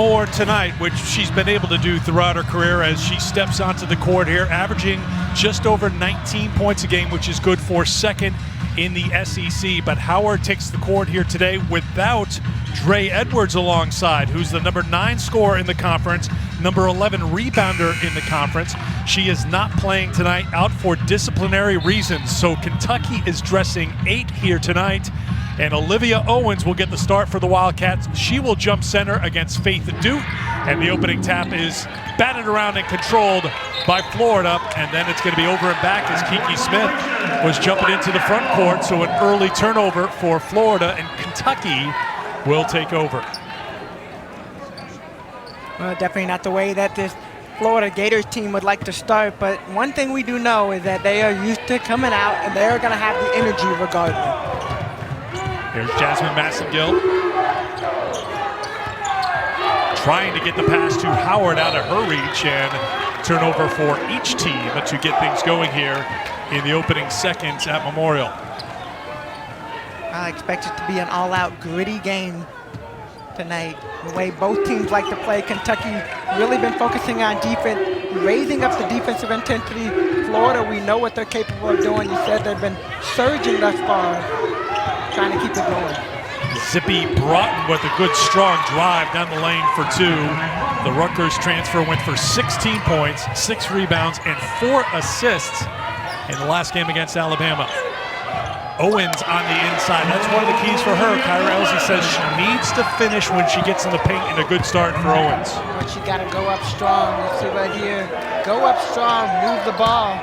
more tonight, which she's been able to do throughout her career as she steps onto the court here, averaging just over 19 points a game, which is good for second in the SEC. But Howard takes the court here today without Dre Edwards alongside, who's the number 9 scorer in the conference, number 11 rebounder in the conference. She is not playing tonight, out for disciplinary reasons. So Kentucky is dressing 8 here tonight. And Olivia Owens will get the start for the Wildcats. She will jump center against Faith Duke. And the opening tap is batted around and controlled by Florida. And then it's going to be over and back as Kiki Smith was jumping into the front court. So an early turnover for Florida, and Kentucky will take over. Well, definitely not the way that this Florida Gators team would like to start. But one thing we do know is that they are used to coming out, and they're going to have the energy regardless. Here's Jasmine Massengill trying to get the pass to Howard out of her reach, and turnover for each team to get things going here in the opening seconds at Memorial. I expect it to be an all-out gritty game tonight. The way both teams like to play, Kentucky really been focusing on defense, raising up the defensive intensity. Florida, we know what they're capable of doing. You said they've been surging thus far, trying to keep it going. Zippy Broughton with a good strong drive down the lane for 2. The Rutgers transfer went for 16 points, 6 rebounds, and 4 assists in the last game against Alabama. Owens on the inside. That's one of the keys for her. Kyra Elsie says she needs to finish when she gets in the paint, and a good start for Owens. But you got to go up strong. You see right here. Go up strong, move the ball.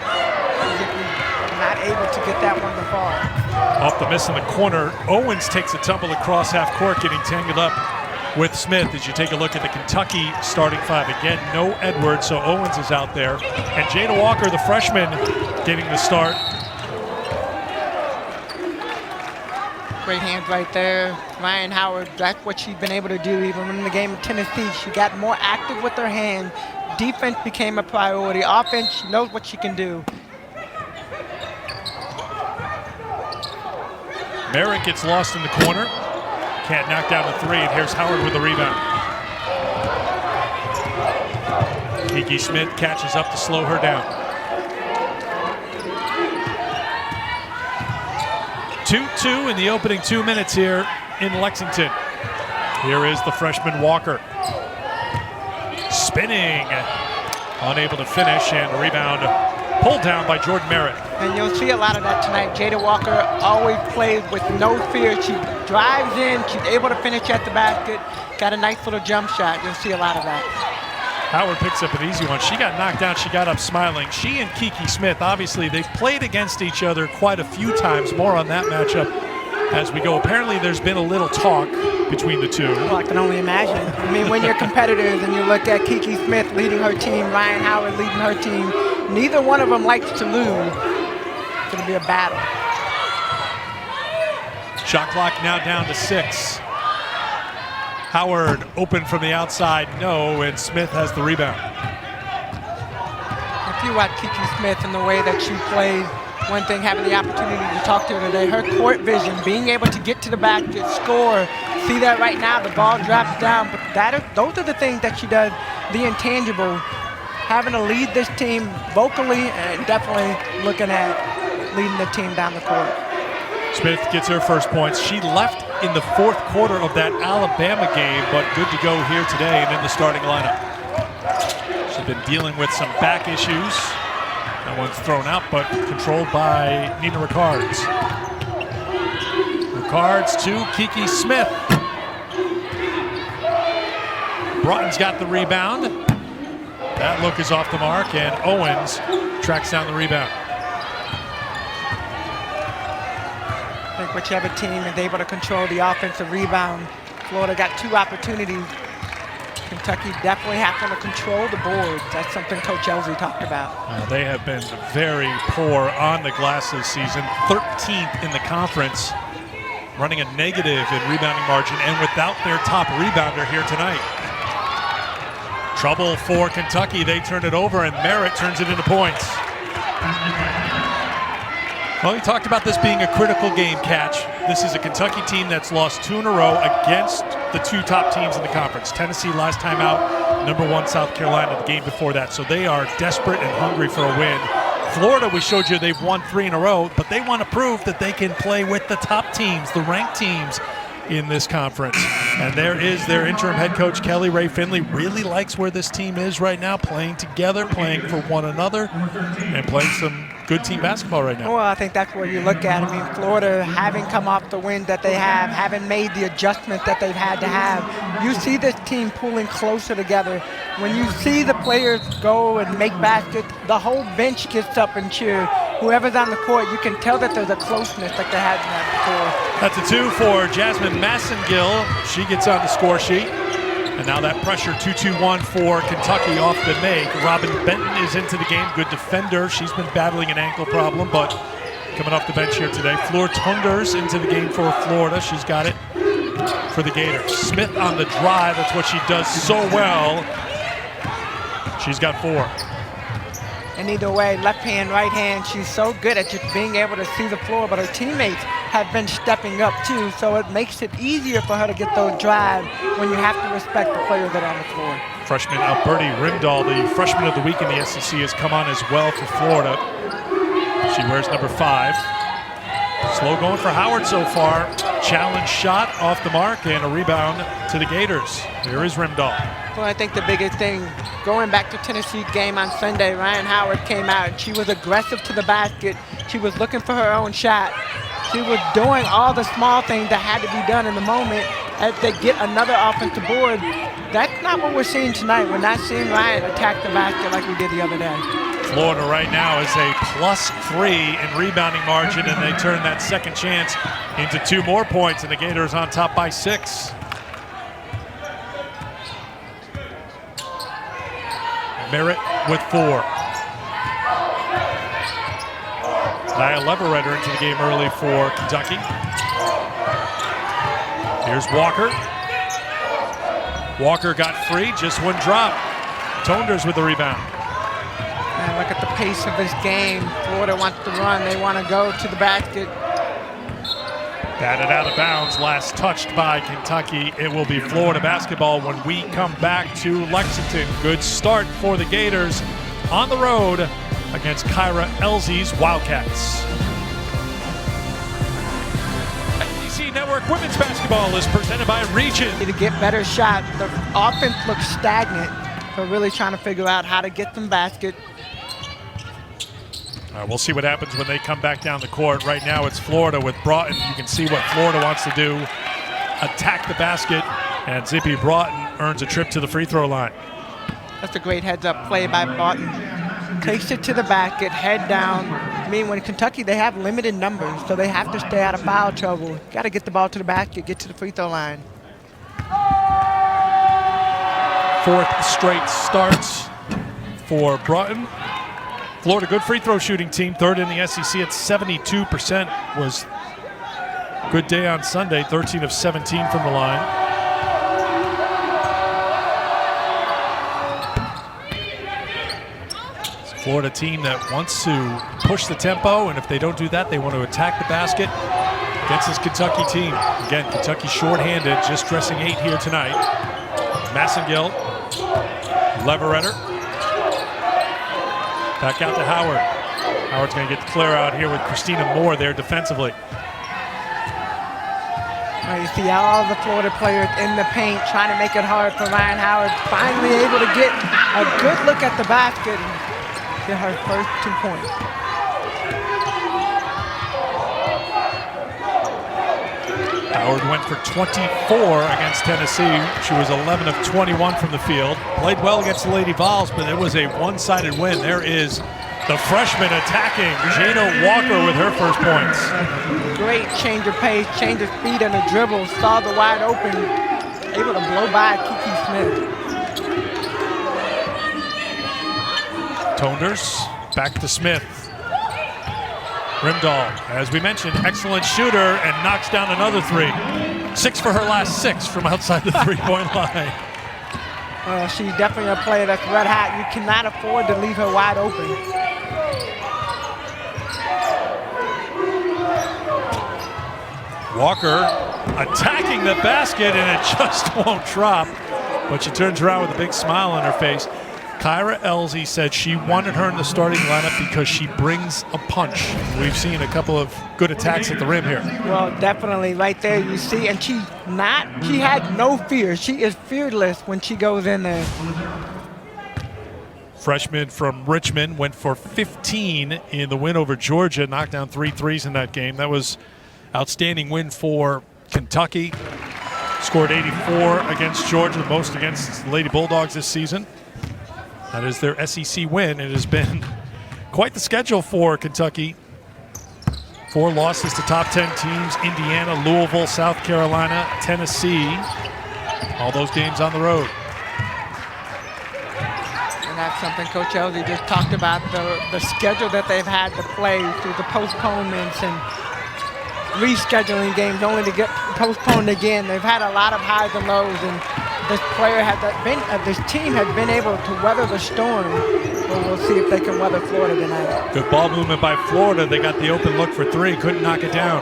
Not able to get that one to fall. Off the miss in the corner, Owens takes a tumble across half court, getting tangled up with Smith. As you take a look at the Kentucky starting 5, again, no Edwards, so Owens is out there. And Jada Walker, the freshman, getting the start. Great hands right there. Ryan Howard, that's what she's been able to do even in the game of Tennessee. She got more active with her hand. Defense became a priority. Offense, she knows what she can do. Merritt gets lost in the corner. Can't knock down the 3, and here's Howard with the rebound. Kiki Smith catches up to slow her down. 2-2 in the opening 2 minutes here in Lexington. Here is the freshman Walker. Spinning, unable to finish, and a rebound pulled down by Jordan Merritt. And you'll see a lot of that tonight. Jada Walker always plays with no fear. She drives in, she's able to finish at the basket, got a nice little jump shot. You'll see a lot of that. Howard picks up an easy one. She got knocked down, she got up smiling. She and Kiki Smith, obviously, they've played against each other quite a few times. More on that matchup as we go. Apparently, there's been a little talk between the two. Well, I can only imagine. I mean, when you're competitors and you look at Kiki Smith leading her team, Ryan Howard leading her team, neither one of them likes to lose. It's going to be a battle. Shot clock now down to 6. Howard open from the outside, no, and Smith has the rebound. If you watch Kiki Smith and the way that she plays, one thing, having the opportunity to talk to her today, her court vision, being able to get to the basket, score. See that right now, the ball drops down, but those are the things that she does, the intangible. Having to lead this team vocally and definitely looking at leading the team down the court. Smith gets her first points. She left in the 4th quarter of that Alabama game, but good to go here today and in the starting lineup. She's been dealing with some back issues. That one's thrown out, but controlled by Nina Rickards. Rickards to Kiki Smith. Broughton's got the rebound. That look is off the mark, and Owens tracks down the rebound. I think whichever team is able to control the offensive rebound. Florida got 2 opportunities. Kentucky definitely has to control the boards. That's something Coach Elsie talked about. They have been very poor on the glass this season. 13th in the conference, running a negative in rebounding margin, and without their top rebounder here tonight. Trouble for Kentucky. They turn it over, and Merritt turns it into points. Well, we talked about this being a critical game, Catch. This is a Kentucky team that's lost 2 in a row against the two top teams in the conference. Tennessee last time out, number 1 South Carolina the game before that. So they are desperate and hungry for a win. Florida, we showed you they've won 3 in a row, but they want to prove that they can play with the top teams, the ranked teams in this conference. And there is their interim head coach, Kelly Ray Finley, really likes where this team is right now, playing together, playing for one another, and playing some good team basketball right now. Well, I think that's where you look at. I mean, Florida, having come off the win that they have, having made the adjustments that they've had to have, you see this team pulling closer together. When you see the players go and make baskets, the whole bench gets up and cheers. Whoever's on the court, you can tell that there's a closeness like they hadn't had before. That's a 2 for Jasmine Massengill. She gets on the score sheet. And now that pressure, 2-2-1 for Kentucky off the make. Robin Benton is into the game, good defender. She's been battling an ankle problem, but coming off the bench here today. Fleur Tunders into the game for Florida. She's got it for the Gators. Smith on the drive, that's what she does so well. She's got 4. And either way, left hand, right hand, she's so good at just being able to see the floor, but her teammates have been stepping up too, so it makes it easier for her to get those drives when you have to respect the players that are on the floor. Freshman Alberti Rimdahl, the freshman of the week in the SEC, has come on as well for Florida. She wears number 5. Slow going for Howard so far. Challenge shot off the mark and a rebound to the Gators. Here is Rimdahl. Well, I think the biggest thing, going back to Tennessee game on Sunday, Ryan Howard came out and she was aggressive to the basket. She was looking for her own shot. She was doing all the small things that had to be done in the moment as they get another offensive board. That's not what we're seeing tonight. We're not seeing Ryan attack the basket like we did the other day. Florida right now is a +3 in rebounding margin, and they turn that second chance into 2 more points, and the Gators on top by 6. Merritt with 4. Nia Levereder into the game early for Kentucky. Here's Walker. Walker got free, just 1 drop. Tonders with the rebound. And look at the pace of this game. Florida wants to run. They want to go to the basket. Batted out of bounds, last touched by Kentucky. It will be Florida basketball when we come back to Lexington. Good start for the Gators on the road against Kyra Elsie's Wildcats. SEC Network Women's Basketball is presented by Region. To get better shot, the offense looks stagnant. So really trying to figure out how to get some basket. We'll see what happens when they come back down the court. Right now it's Florida with Broughton. You can see what Florida wants to do. Attack the basket, and Zippy Broughton earns a trip to the free throw line. That's a great heads-up play by Broughton. Takes it to the basket, head down. I mean, when Kentucky, they have limited numbers, so they have to stay out of foul trouble. Got to get the ball to the basket, get to the free throw line. 4th straight starts for Broughton. Florida, good free throw shooting team, 3rd in the SEC at 72%. Was good day on Sunday, 13 of 17 from the line. It's a Florida team that wants to push the tempo, and if they don't do that, they want to attack the basket against this Kentucky team. Again, Kentucky shorthanded, just dressing 8 here tonight. Massengill, Levereder. Back out to Howard. Howard's going to get the clear out here with Christina Moore there defensively. You see all the Florida players in the paint trying to make it hard for Ryan Howard. Finally able to get a good look at the basket and get her first 2 points. Howard went for 24 against Tennessee. She was 11 of 21 from the field. Played well against the Lady Vols, but it was a one-sided win. There is the freshman attacking, Jada Walker with her first points. Great change of pace, change of speed and a dribble. Saw the wide open, able to blow by Kiki Smith. Tonders back to Smith. Rimdahl, as we mentioned, excellent shooter and knocks down another 3. 6 for her last 6 from outside the 3-point line. She's definitely a player that's red hot. You cannot afford to leave her wide open. Walker attacking the basket, and it just won't drop. But she turns around with a big smile on her face. Kyra Elzy said she wanted her in the starting lineup because she brings a punch. We've seen a couple of good attacks at the rim here. Well, definitely right there you see, and she had no fear. She is fearless when she goes in there. Freshman from Richmond went for 15 in the win over Georgia, knocked down 3 threes in that game. That was outstanding win for Kentucky. Scored 84 against Georgia, the most against Lady Bulldogs this season. That is their SEC win. It has been quite the schedule for Kentucky. 4 losses to top 10 teams: Indiana, Louisville, South Carolina, Tennessee. All those games on the road. And that's something Coach Elzy just talked about, the schedule that they've had to play through the postponements and rescheduling games only to get postponed again. They've had a lot of highs and lows, and this team has been able to weather the storm. But we'll see if they can weather Florida tonight. Good ball movement by Florida. They got the open look for 3, couldn't knock it down.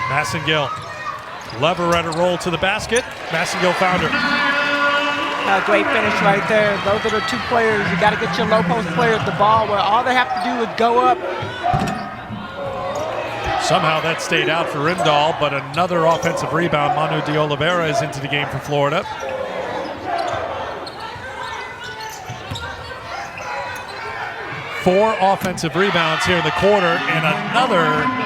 Massengill, Leveretta roll to the basket. Massengill found her. A great finish right there. Those are the 2 players. You got to get your low post players the ball where all they have to do is go up. Somehow that stayed out for Rimdahl, but another offensive rebound. Manu de Oliveira is into the game for Florida. Four offensive rebounds here in the quarter, and another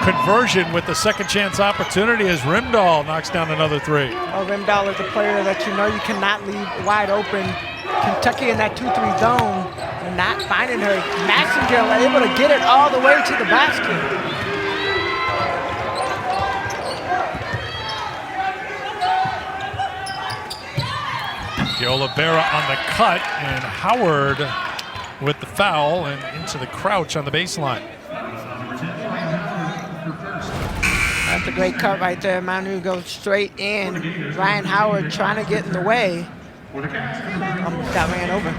conversion with the second chance opportunity as Rimdahl knocks down another 3. Oh, Rimdahl is a player that you know you cannot leave wide open. Kentucky in that 2-3 zone and not finding her. Massengill able to get it all the way to the basket. De Oliveira on the cut, and Howard with the foul and into the crouch on the baseline. That's a great cut right there. Manu goes straight in. Ryan Howard trying to get in the way. Got ran over.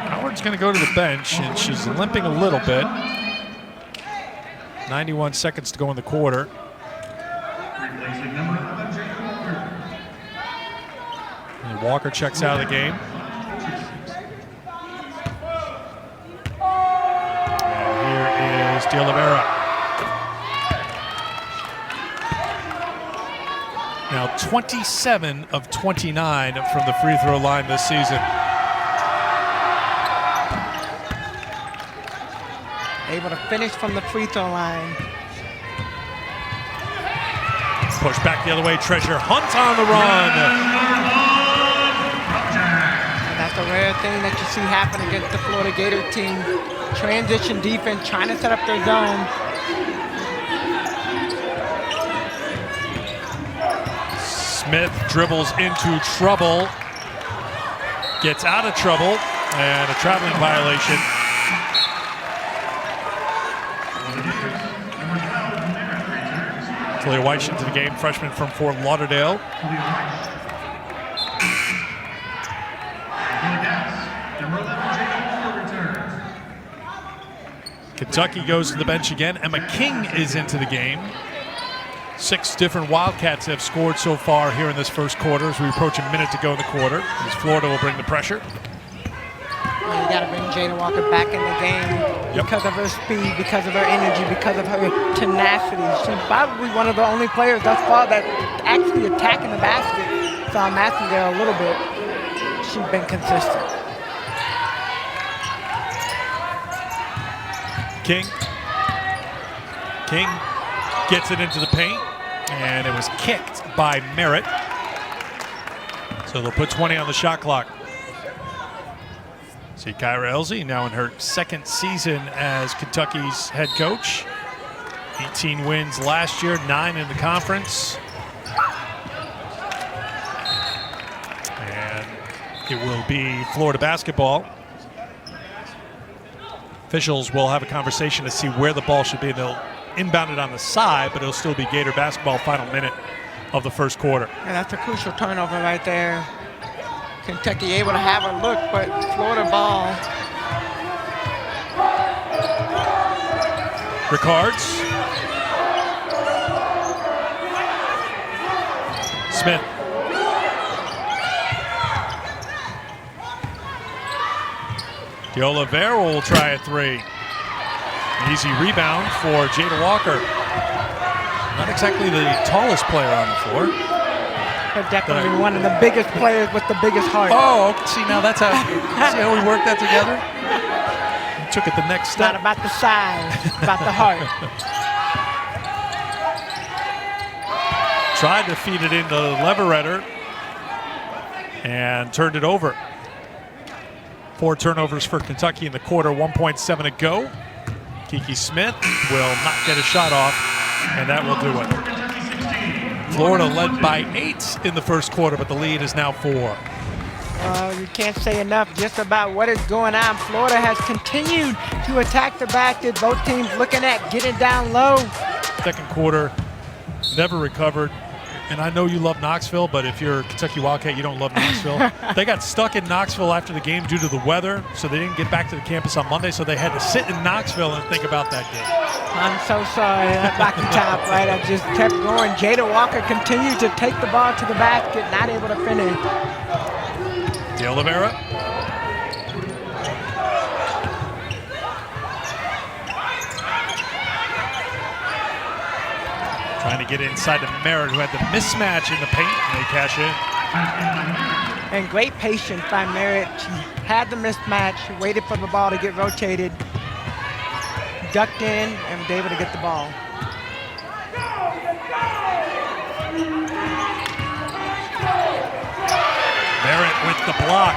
Howard's going to go to the bench, and she's limping a little bit. 91 seconds to go in the quarter. And Walker checks out of the game. And here is De Oliveira. Now 27 of 29 from the free throw line this season. Able to finish from the free throw line. Push back the other way, Treasure Hunt on the run. And that's a rare thing that you see happen against the Florida Gator team. Transition defense, trying to set up their zone. Smith dribbles into trouble, gets out of trouble, and a traveling violation. Talia White into the game, freshman from Fort Lauderdale. Kentucky goes to the bench again. Emma King is into the game. 6 different Wildcats have scored so far here in this first quarter as we approach a minute to go in the quarter, as Florida will bring the pressure. You got to bring Jada Walker back in the game because of her speed, because of her energy, because of her tenacity. She's probably one of the only players thus far that actually attacking the basket. Saw Massengill a little bit. She's been consistent. King gets it into the paint, and it was kicked by Merritt. So they'll put 20 on the shot clock. See Kyra Elzy now in her second season as Kentucky's head coach. 18 wins last year, 9 in the conference. And it will be Florida basketball. Officials will have a conversation to see where the ball should be. They'll inbound it on the side, but it'll still be Gator basketball, final minute of the first quarter. And that's a crucial turnover right there. Kentucky able to have a look, but Florida ball. Ricards. Smith. De Oliveira will try a three. Easy rebound for Jada Walker. Not exactly the tallest player on the floor. But definitely one of the biggest players with the biggest heart. Oh, see, now that's how, see how we work that together? He took it the next It's not step. about the size, it's about the heart. Tried to feed it into Leveretter and turned it over. 4 turnovers for Kentucky in the quarter, 1.7 to go. Kiki Smith will not get a shot off, and that will do it. Florida led by 8 in the first quarter, but the lead is now 4. You can't say enough just about what is going on. Florida has continued to attack the basket. Both teams looking at getting down low. Second quarter, never recovered. And I know you love Knoxville, but if you're a Kentucky Wildcat, you don't love Knoxville. They got stuck in Knoxville after the game due to the weather, so they didn't get back to the campus on Monday, so they had to sit in Knoxville and think about that game. I'm so sorry, that back the top, right? I just kept going. Jada Walker continued to take the ball to the basket, not able to finish. De Oliveira. Trying to get inside to Merritt, who had the mismatch in the paint, and they cash in. And great patience by Merritt. She had the mismatch, she waited for the ball to get rotated, ducked in, and was able to get the ball. Merritt with the block.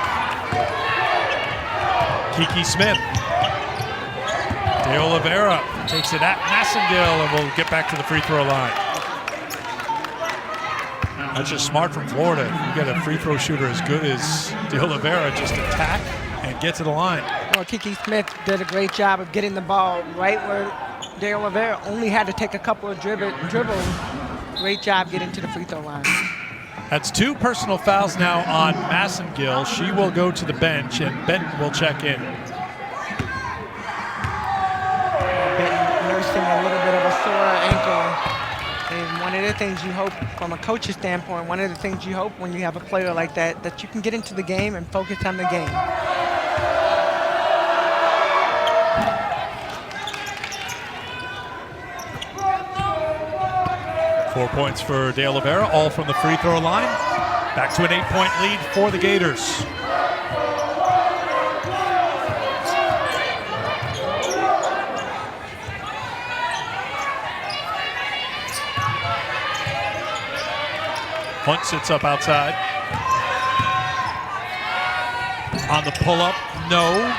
Kiki Smith. De Oliveira takes it at Massengill and will get back to the free throw line. That's just smart from Florida. You got a free throw shooter as good as De Oliveira, just attack and get to the line. Well, Kiki Smith did a great job of getting the ball right where De Oliveira only had to take a couple of dribbles. Great job getting to the free throw line. That's 2 personal fouls now on Massengill. She will go to the bench and Benton will check in. Benton nursing a little bit of a sore ankle. And one of the things you hope from a coach's standpoint, one of the things you hope when you have a player like that, that you can get into the game and focus on the game. Four points for De Oliveira, all from the free throw line. Back to an 8-point lead for the Gators. Hunt sits up outside. On the pull-up, no.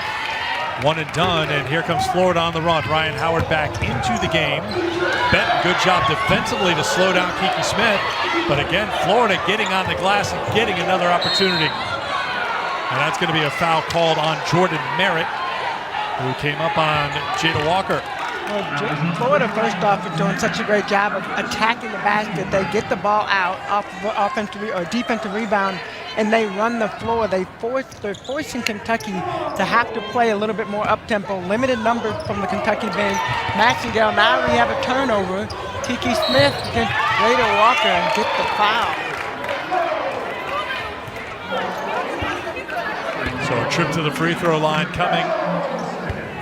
One and done, and here comes Florida on the run. Ryan Howard back into the game. Benton, good job defensively to slow down Kiki Smith. But again, Florida getting on the glass and getting another opportunity. And that's going to be a foul called on Jordan Merritt, who came up on Jada Walker. Well, Florida, first off, is doing such a great job of attacking the basket. They get the ball out off of offensive or defensive rebound, and they run the floor. They're forcing Kentucky to have to play a little bit more up-tempo. Limited numbers from the Kentucky bench. Massengill, now we have a turnover. Kiki Smith against Jada Walker and get the foul. So a trip to the free throw line coming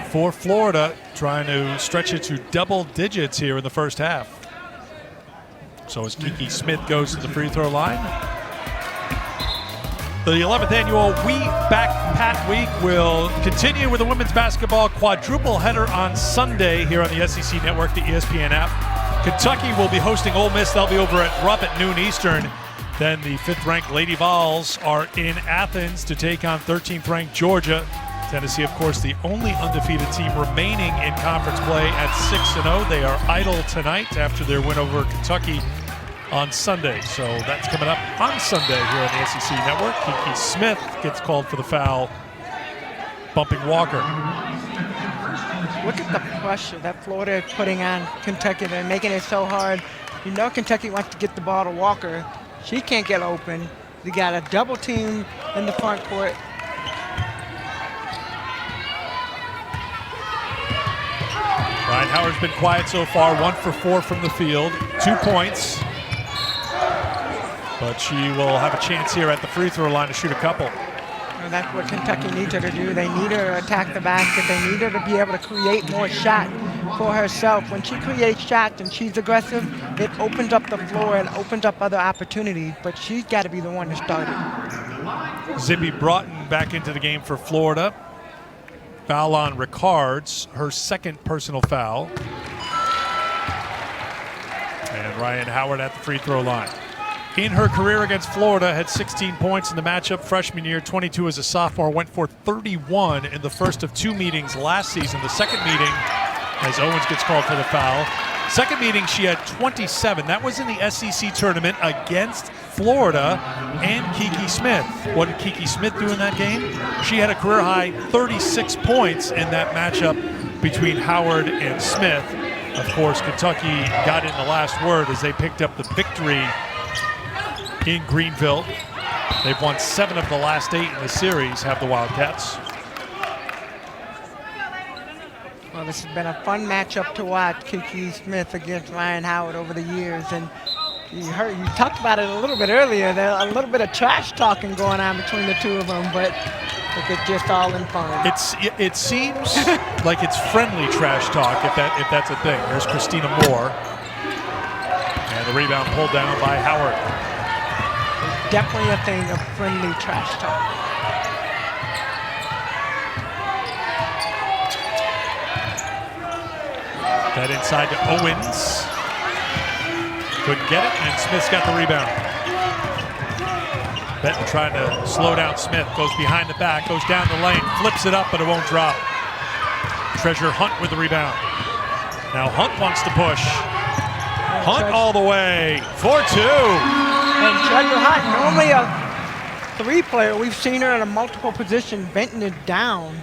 for Florida, trying to stretch it to double digits here in the first half. So as Kiki Smith goes to the free throw line. The 11th annual We Back Pat Week will continue with the women's basketball quadruple header on Sunday here on the SEC Network, the ESPN app. Kentucky will be hosting Ole Miss. They'll be over at Rupp at noon Eastern. Then the 5th-ranked Lady Vols are in Athens to take on 13th-ranked Georgia. Tennessee, of course, the only undefeated team remaining in conference play at 6-0. They are idle tonight after their win over Kentucky on Sunday. So that's coming up on Sunday here on the SEC Network. Kiki Smith gets called for the foul, bumping Walker. Look at the pressure that Florida is putting on Kentucky. They're making it so hard. You know Kentucky wants to get the ball to Walker. She can't get open. They got a double team in the front court. Ryan Howard's been quiet so far, 1 for 4 from the field, 2 points. But she will have a chance here at the free throw line to shoot a couple. Well, that's what Kentucky needs her to do. They need her to attack the basket. They need her to be able to create more shots for herself. When she creates shots and she's aggressive, it opens up the floor and opens up other opportunities, but she's got to be the one to start it. Zippy Broughton back into the game for Florida. Foul on Ricards, her second personal foul. And Ryan Howard at the free throw line. In her career against Florida, had 16 points in the matchup freshman year, 22 as a sophomore, went for 31 in the first of 2 meetings last season. The second meeting, as Owens gets called for the foul. Second meeting, she had 27. That was in the SEC tournament against Florida and Kiki Smith. What did Kiki Smith do in that game? She had a career high 36 points in that matchup between Howard and Smith. Of course, Kentucky got in the last word as they picked up the victory in Greenville. They've won 7 of the last 8 in the series, have the Wildcats. Well, this has been a fun matchup to watch, Kiki Smith against Ryan Howard over the years. And you talked about it a little bit earlier. There's a little bit of trash talking going on between the two of them, but it's just all in fun. It seems like it's friendly trash talk, if that's a thing. There's Christina Moore. And the rebound pulled down by Howard. Definitely a thing of friendly trash talk. That inside to Owens. Couldn't get it, and Smith's got the rebound. Benton trying to slow down Smith, goes behind the back, goes down the lane, flips it up, but it won't drop. Treasure Hunt with the rebound. Now Hunt wants to push. Hunt all the way, 4-2. And Treasure Hunt, normally a 3 player, we've seen her in a multiple position. Benton is down.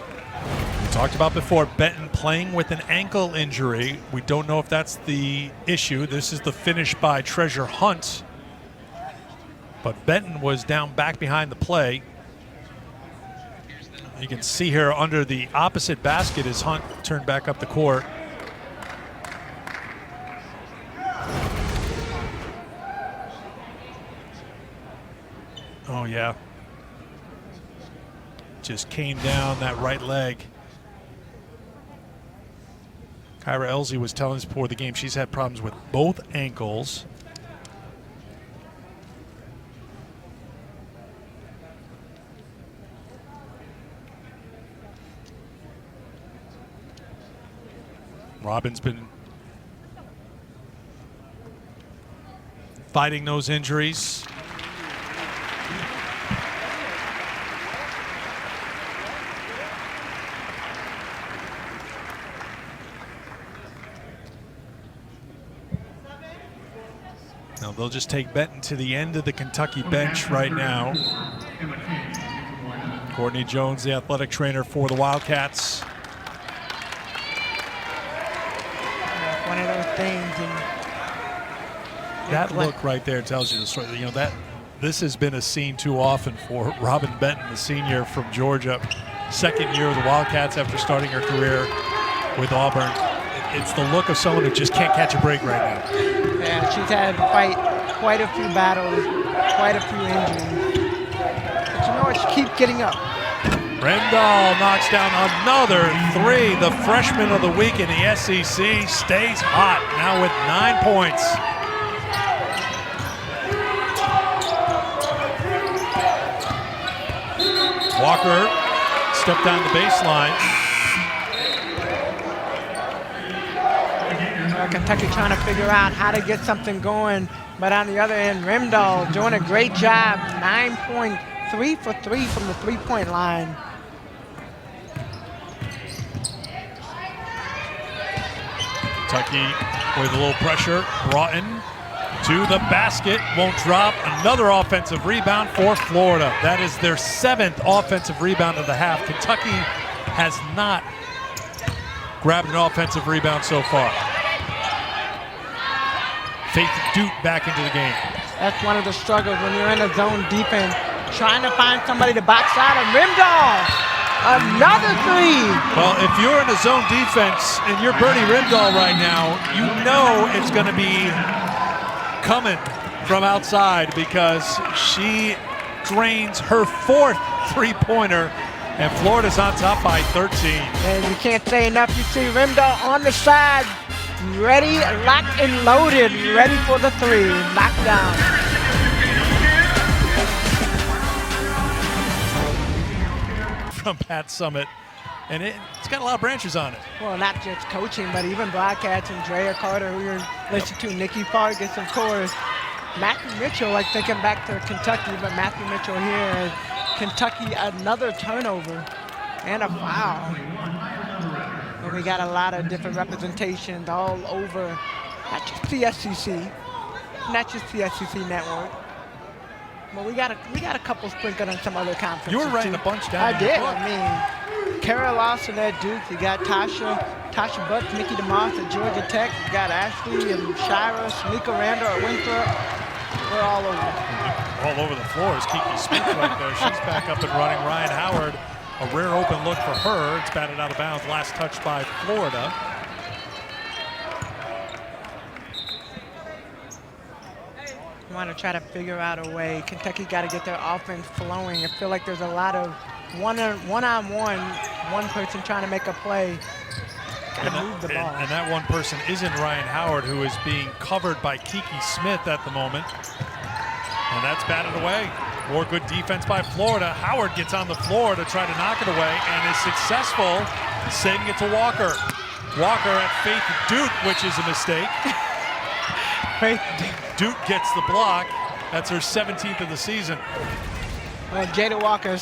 We talked about before, Benton playing with an ankle injury. We don't know if that's the issue. This is the finish by Treasure Hunt. But Benton was down back behind the play. You can see here under the opposite basket as Hunt turned back up the court. Oh, yeah. Just came down that right leg. Kyra Elsie was telling us before the game she's had problems with both ankles. Robin's been fighting those injuries. Now they'll just take Benton to the end of the Kentucky bench right now. Courtney Jones, the athletic trainer for the Wildcats. One of those things. That look right there tells you the story. You know, that this has been a scene too often for Robin Benton, the senior from Georgia. Second year of the Wildcats after starting her career with Auburn. It's the look of someone who just can't catch a break right now. Yeah, she's had to fight quite a few battles, quite a few injuries. But you know what? She keeps getting up. Rendall knocks down another 3. The freshman of the week in the SEC stays hot, now with 9 points. Walker stepped down the baseline. Kentucky trying to figure out how to get something going, but on the other end, Rendall doing a great job. 9 points, 3 for 3 from the 3-point line. Kentucky with a little pressure. Broughton to the basket, won't drop. Another offensive rebound for Florida. That is their 7th offensive rebound of the half. Kentucky has not grabbed an offensive rebound so far. Faith Duke back into the game. That's one of the struggles when you're in a zone defense, trying to find somebody to box out, and Rendall Another three. Well, if you're in a zone defense and you're Bernie Rimdahl right now, you know it's going to be coming from outside because she drains her 4th three-pointer, and Florida's on top by 13. And you can't say enough. You see Rimdahl on the side, ready, locked and loaded, ready for the three. Knocked down. From Pat Summit, and it's got a lot of branches on it. Well, not just coaching, but even broadcasting. Drea Carter, who you're listening to, Nikki Fargus, of course. Matthew Mitchell, like thinking back to Kentucky, but Matthew Mitchell here. Kentucky, another turnover and a foul. And we got a lot of different representations all over, not just the SEC, not just the SEC network. Well, we got a couple sprinkled on some other conferences. You were writing too. a bunch down. I did. I mean, Kara Lawson at Duke. You got Tasha Butts, Nikki DeMoss at Georgia Tech. You got Ashley and Shira, Shamika Randall at Winthrop. We're all over. All over the floor is Kiki Smith right there. She's back up and running. Ryan Howard, a rare open look for her. It's batted out of bounds. Last touch by Florida. You want to try to figure out a way. Kentucky got to get their offense flowing. I feel like there's a lot of one-on-one, one person trying to make a play. Got to move the ball. And that one person isn't Ryan Howard, who is being covered by Kiki Smith at the moment. And that's batted away. More good defense by Florida. Howard gets on the floor to try to knock it away and is successful saving it to Walker. Walker at Faith Duke, which is a mistake. Faith Duke gets the block. That's her 17th of the season. Well, Jada Walker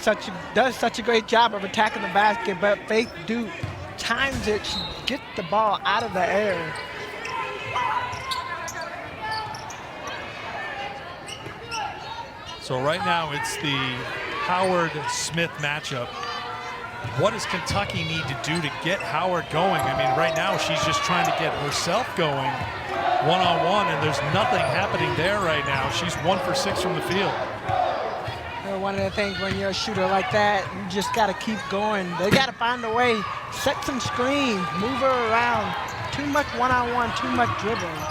does such a great job of attacking the basket, but Faith Duke times it. She gets the ball out of the air. So right now it's the Howard-Smith matchup. What does Kentucky need to do to get Howard going? I mean, right now she's just trying to get herself going one-on-one, and there's nothing happening there right now. She's 1 for 6 from the field. One of the things when you're a shooter like that, you just got to keep going. They got to find a way, set some screens, move her around. Too much one-on-one, too much dribbling.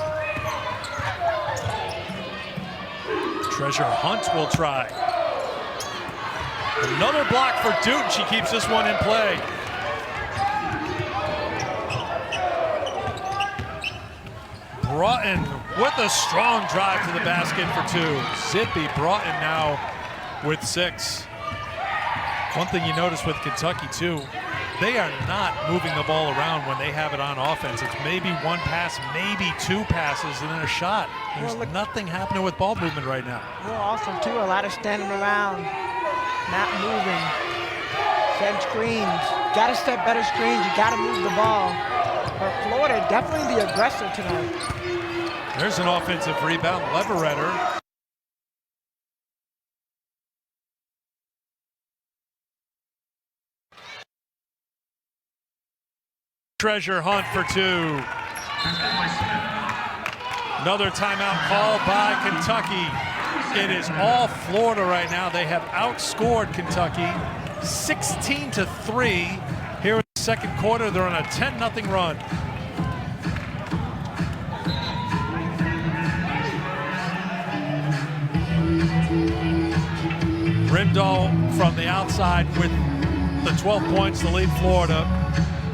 Treasure Hunt will try. Another block for Duke. She keeps this one in play. Broughton with a strong drive to the basket for 2. Zippy Broughton now with 6. One thing you notice with Kentucky too, they are not moving the ball around when they have it on offense. It's maybe one pass, maybe 2 passes, and then a shot. There's nothing happening with ball movement right now. Well, also too, a lot of standing around, not moving, setting screens. Got to set better screens. You got to move the ball. But Florida definitely the aggressor tonight. There's an offensive rebound. Leveretter. Treasure Hunt for 2. Another timeout called by Kentucky. It is all Florida right now. They have outscored Kentucky 16-3. Here in the second quarter, they're on a 10-0 run. Rimdahl from the outside with the 12 points to lead Florida.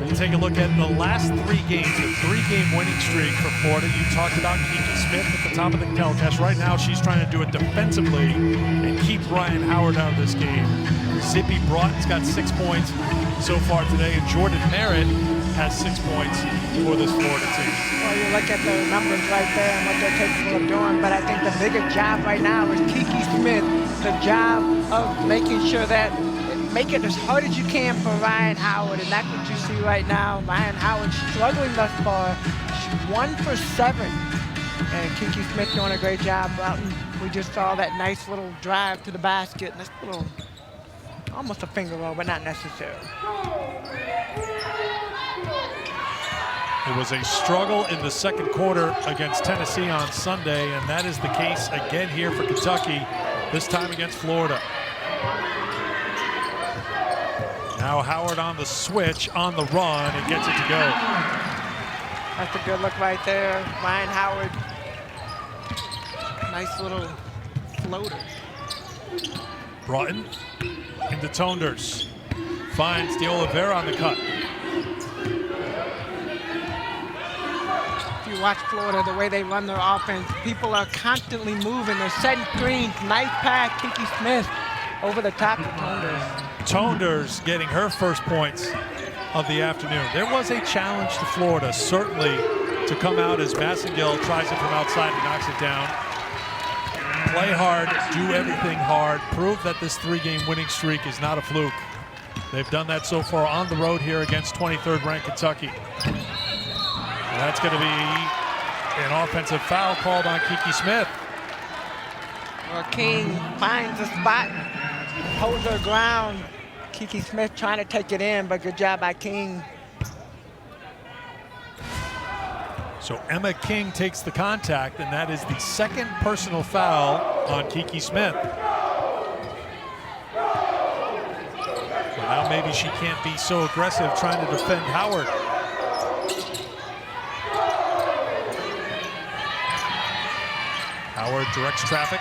We'll take a look at the last 3 games, a 3-game winning streak for Florida. You talked about Kiki Smith at the top of the telecast. Right now, she's trying to do it defensively and keep Ryan Howard out of this game. Zippy Broughton's got 6 points so far today, and Jordan Merritt has 6 points for this Florida team. Well, you look at the numbers right there and what they're capable of doing, but I think the bigger job right now is Kiki Smith, the job of making sure that make it as hard as you can for Ryan Howard, and that's what you see right now. Ryan Howard struggling thus far. She's 1 for 7, and Kiki Smith doing a great job. We just saw that nice little drive to the basket, and this little, almost a finger roll, but not necessary. It was a struggle in the second quarter against Tennessee on Sunday, and that is the case again here for Kentucky, this time against Florida. Now Howard on the switch, on the run, and gets it to go. That's a good look right there. Ryan Howard. Nice little floater. Broughton into Tonders. Finds De Oliveira on the cut. If you watch Florida, the way they run their offense, people are constantly moving. They're setting screens. Nice pass, Kiki Smith over the top of Tonders. Tonders getting her first points of the afternoon. There was a challenge to Florida, certainly, to come out as Massengill tries it from outside and knocks it down. Play hard, do everything hard, prove that this 3-game winning streak is not a fluke. They've done that so far on the road here against 23rd ranked Kentucky. And that's going to be an offensive foul called on Kiki Smith. Well, King finds a spot, holds her ground. Kiki Smith trying to take it in, but good job by King. So Emma King takes the contact, and that is the second personal foul on Kiki Smith. So now maybe she can't be so aggressive trying to defend Howard. Howard directs traffic.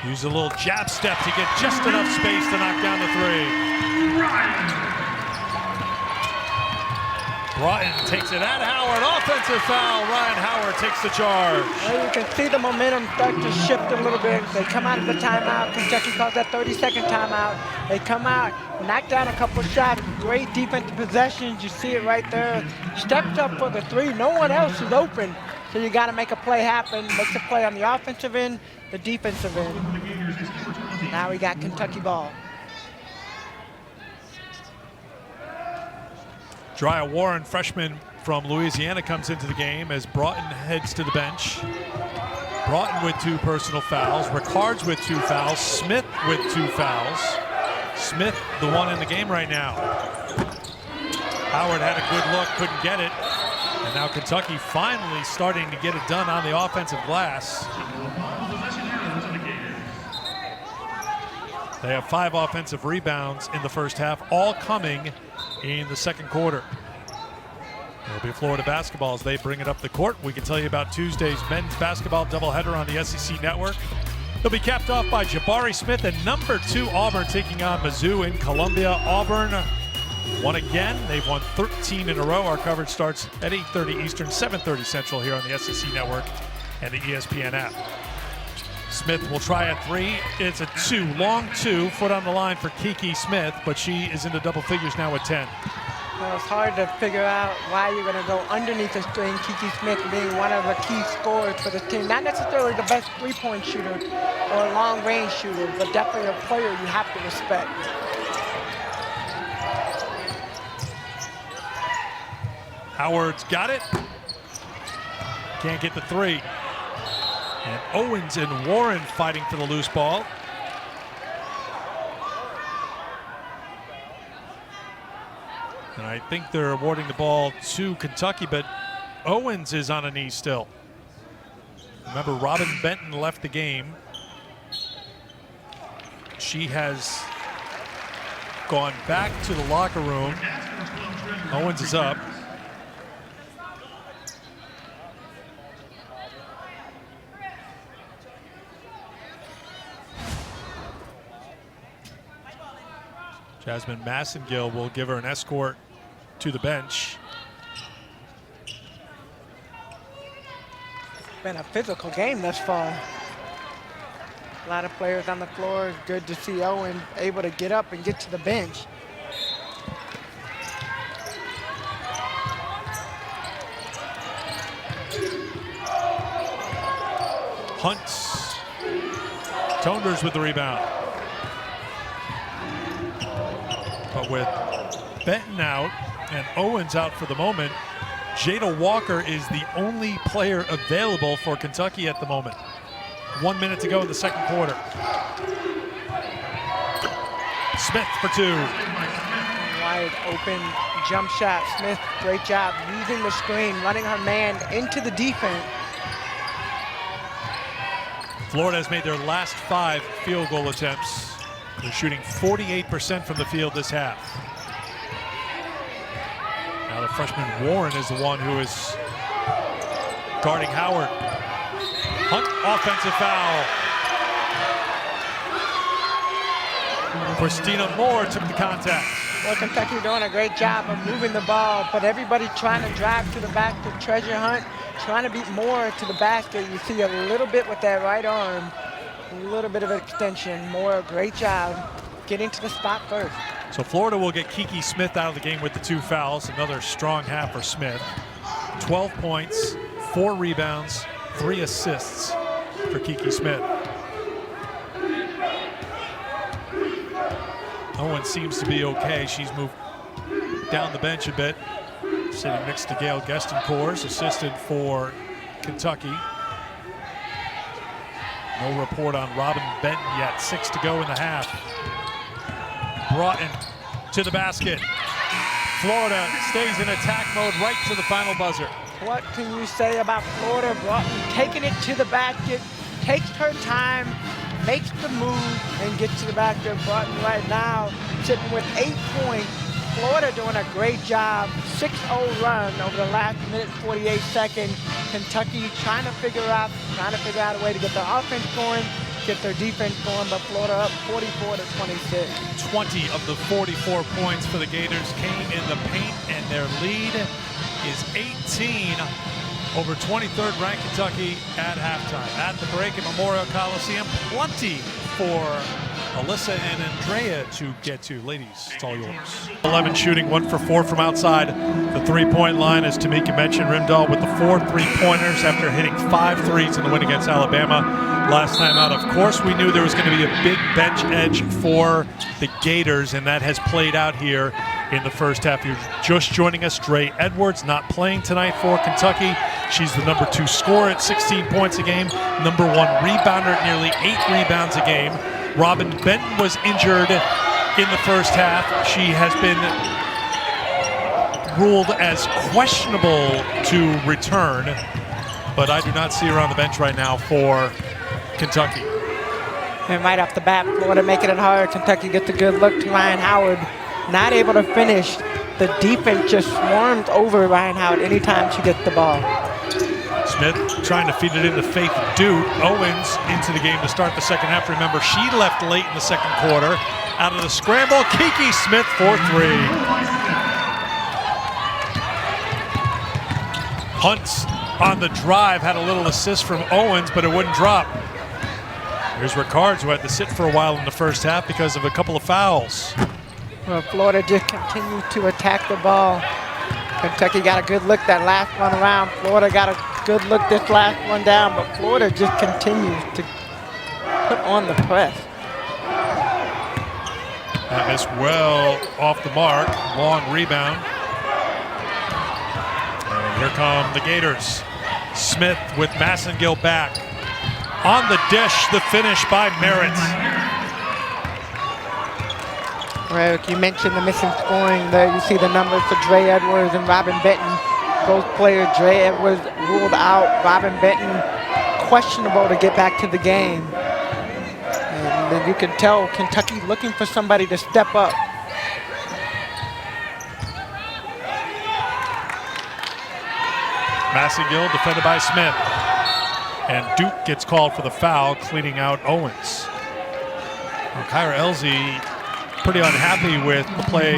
Use a little jab step to get just enough space to knock down the three. Broughton takes it at Howard. Offensive foul. Ryan Howard takes the charge. Well, you can see the momentum start to shift a little bit. They come out of the timeout. Kentucky calls that 30-second timeout. They come out, knock down a couple shots. Great defensive possessions. You see it right there. Steps up for the three. No one else is open. So you got to make a play happen. Makes a play on the offensive end, the defensive end. Now we got Kentucky ball. Drya Warren, freshman from Louisiana, comes into the game as Broughton heads to the bench. Broughton with 2 personal fouls. Rickards with 2 fouls. Smith with 2 fouls. Smith, the one in the game right now. Howard had a good look, couldn't get it. And now Kentucky finally starting to get it done on the offensive glass. They have 5 offensive rebounds in the first half, all coming in the second quarter. It'll be Florida basketball as they bring it up the court. We can tell you about Tuesday's men's basketball doubleheader on the SEC Network. They'll be capped off by Jabari Smith and number 2 Auburn taking on Mizzou in Columbia. Auburn won again. They've won 13 in a row. Our coverage starts at 8:30 Eastern, 7:30 Central here on the SEC Network and the ESPN app. Smith will try a 3. It's a 2, long 2, foot on the line for Kiki Smith, but she is into double figures now with 10. Well, it's hard to figure out why you're going to go underneath the string. Kiki Smith being one of the key scorers for the team. Not necessarily the best three-point shooter or a long-range shooter, but definitely a player you have to respect. Howard's got it. Can't get the 3. And Owens and Warren fighting for the loose ball. And I think they're awarding the ball to Kentucky, but Owens is on a knee still. Remember, Robin Benton left the game. She has gone back to the locker room. Owens is up. Jasmine Massengill will give her an escort to the bench. Been a physical game thus far. A lot of players on the floor. Good to see Owen able to get up and get to the bench. Hunt. Tonders with the rebound. But with Benton out and Owens out for the moment, Jada Walker is the only player available for Kentucky at the moment. 1 minute to go in the second quarter. Smith for 2. Wide open jump shot. Smith, great job using the screen, running her man into the defense. Florida has made their last 5 field goal attempts. They're shooting 48% from the field this half. Now the freshman Warren is the one who is guarding Howard. Hunt, offensive foul. Christina Moore took the contact. Well, Kentucky doing a great job of moving the ball, but everybody trying to drive to the basket. Treasure Hunt trying to beat Moore to the basket. You see a little bit with that right arm, a little bit of extension. Moore, great job getting to the spot first. So Florida will get Kiki Smith out of the game with the 2 fouls. Another strong half for Smith. 12 points, 4 rebounds, 3 assists for Kiki Smith. Owen seems to be okay. She's moved down the bench a bit, sitting next to Gail Gestencourt, assistant for Kentucky. No report on Robin Benton yet. 6 to go in the half. Broughton to the basket. Florida stays in attack mode right to the final buzzer. What can you say about Florida? Broughton taking it to the basket, takes her time, makes the move, and gets to the basket. Broughton right now sitting with 8 points. Florida doing a great job. 6-0 run over the last minute and 48 seconds. Kentucky trying to figure out a way to get their offense going, get their defense going, but Florida up 44-26. 20 of the 44 points for the Gators came in the paint, and their lead is 18 over 23rd ranked Kentucky at halftime. At the break at Memorial Coliseum, plenty for Alyssa and Andrea to get to. Ladies, it's all yours. 11 shooting, 1 for 4 from outside the three-point line, as Tamika mentioned. Rimdahl with the 4 3-pointers after hitting 5 threes in the win against Alabama last time out. Of course, we knew there was going to be a big bench edge for the Gators, and that has played out here in the first half. You're just joining us. Dre Edwards not playing tonight for Kentucky. She's the number 2 scorer at 16 points a game, number 1 rebounder at nearly 8 rebounds a game. Robin Benton was injured in the first half. She has been ruled as questionable to return, but I do not see her on the bench right now for Kentucky. And right off the bat, Florida making it hard. Kentucky gets a good look to Ryan Howard. Not able to finish. The defense just swarms over Ryan Howard anytime she gets the ball. Smith trying to feed it into Faith Duke. Owens into the game to start the second half. Remember, she left late in the second quarter. Out of the scramble, Kiki Smith for 3. Hunt on the drive, had a little assist from Owens, but it wouldn't drop. Here's Rickards, who had to sit for a while in the first half because of a couple of fouls. Well, Florida just continues to attack the ball. Kentucky got a good look that last one around. Florida got a good look this last one down, but Florida just continues to put on the press. That is well off the mark. Long rebound. And here come the Gators. Smith with Massengill back. On the dish, the finish by Merritt. Eric, you mentioned the missing scoring there. You see the numbers for Dre Edwards and Robin Benton. Both players, Dre Edwards ruled out. Robin Benton questionable to get back to the game. And then you can tell Kentucky looking for somebody to step up. Massengill defended by Smith. And Duke gets called for the foul, cleaning out Owens. Well, Kyra Elzy pretty unhappy with the play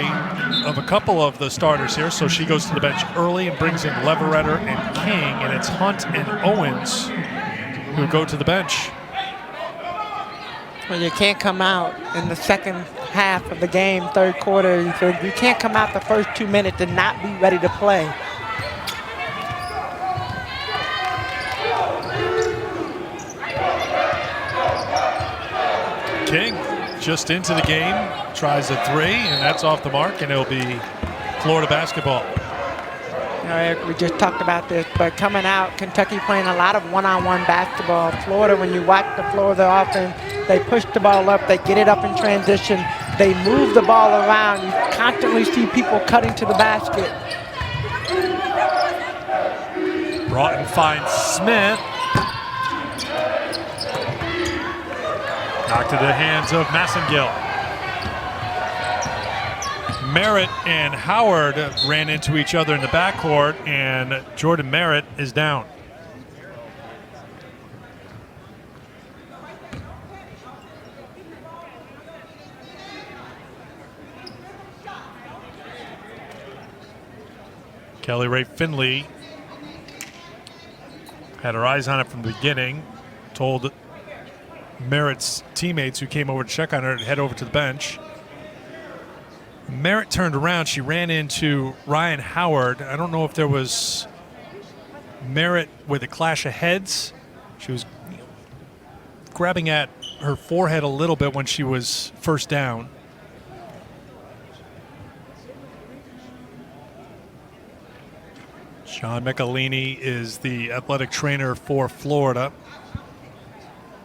of a couple of the starters here, so she goes to the bench early and brings in Leveretter and King, and it's Hunt and Owens who go to the bench. Well, you can't come out in the second half of the game, third quarter. You can't come out the first 2 minutes and not be ready to play. King just into the game, tries a 3, and that's off the mark, and it'll be Florida basketball. Eric, we just talked about this, but coming out, Kentucky playing a lot of one-on-one basketball. Florida, when you watch the floor of their offense, they push the ball up, they get it up in transition, they move the ball around. You constantly see people cutting to the basket. Broughton finds Smith. Back to the hands of Massengill. Merritt and Howard ran into each other in the backcourt, and Jordan Merritt is down. Kelly Rae Finley had her eyes on it from the beginning, told Merritt's teammates who came over to check on her to head over to the bench. Merritt turned around. She ran into Ryan Howard. I don't know if there was Merritt with a clash of heads. She was grabbing at her forehead a little bit when she was first down. Sean Michelini is the athletic trainer for Florida.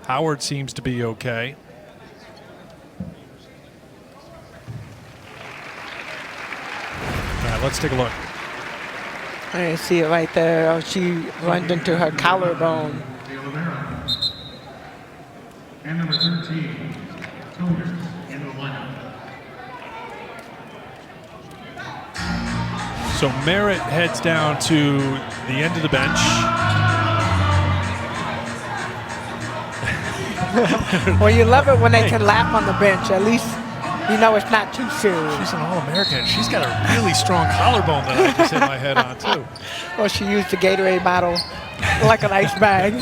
Howard seems to be okay. All right, let's take a look. I see it right there. Oh, she runs into her collarbone. And number 13, Toners in the lineup. So Merritt heads down to the end of the bench. Well, you love it when they can laugh on the bench. At least you know it's not too serious. She's an All-American. She's got a really strong collarbone that I just hit my head on, too. Well, she used the Gatorade bottle like an ice bag.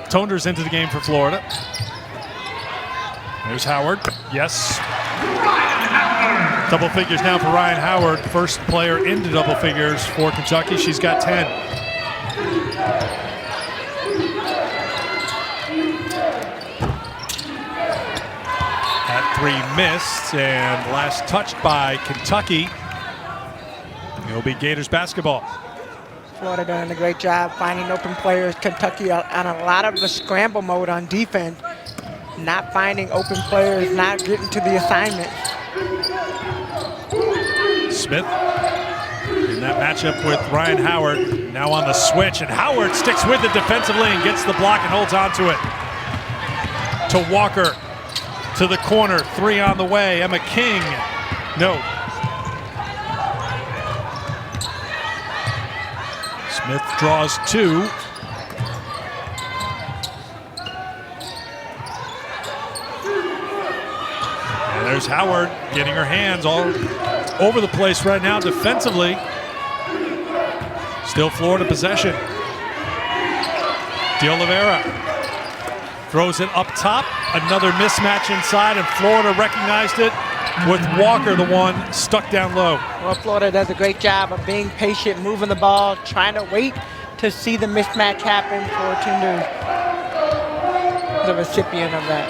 Toners into the game for Florida. There's Howard. Yes. Double figures now for Ryan Howard. First player into double figures for Kentucky. She's got 10. That three missed, and last touched by Kentucky. It'll be Gators basketball. Florida doing a great job finding open players. Kentucky on a lot of the scramble mode on defense. Not finding open players, not getting to the assignment. Smith in that matchup with Ryan Howard, now on the switch, and Howard sticks with it defensively and gets the block and holds on to it. To Walker, to the corner, three on the way, Emma King, no. Smith draws two. And there's Howard getting her hands all over the place right now defensively. Still Florida possession. De Oliveira throws it up top. Another mismatch inside, and Florida recognized it with Walker, the one stuck down low. Well, Florida does a great job of being patient, moving the ball, trying to wait to see the mismatch happen for Toners, the recipient of that.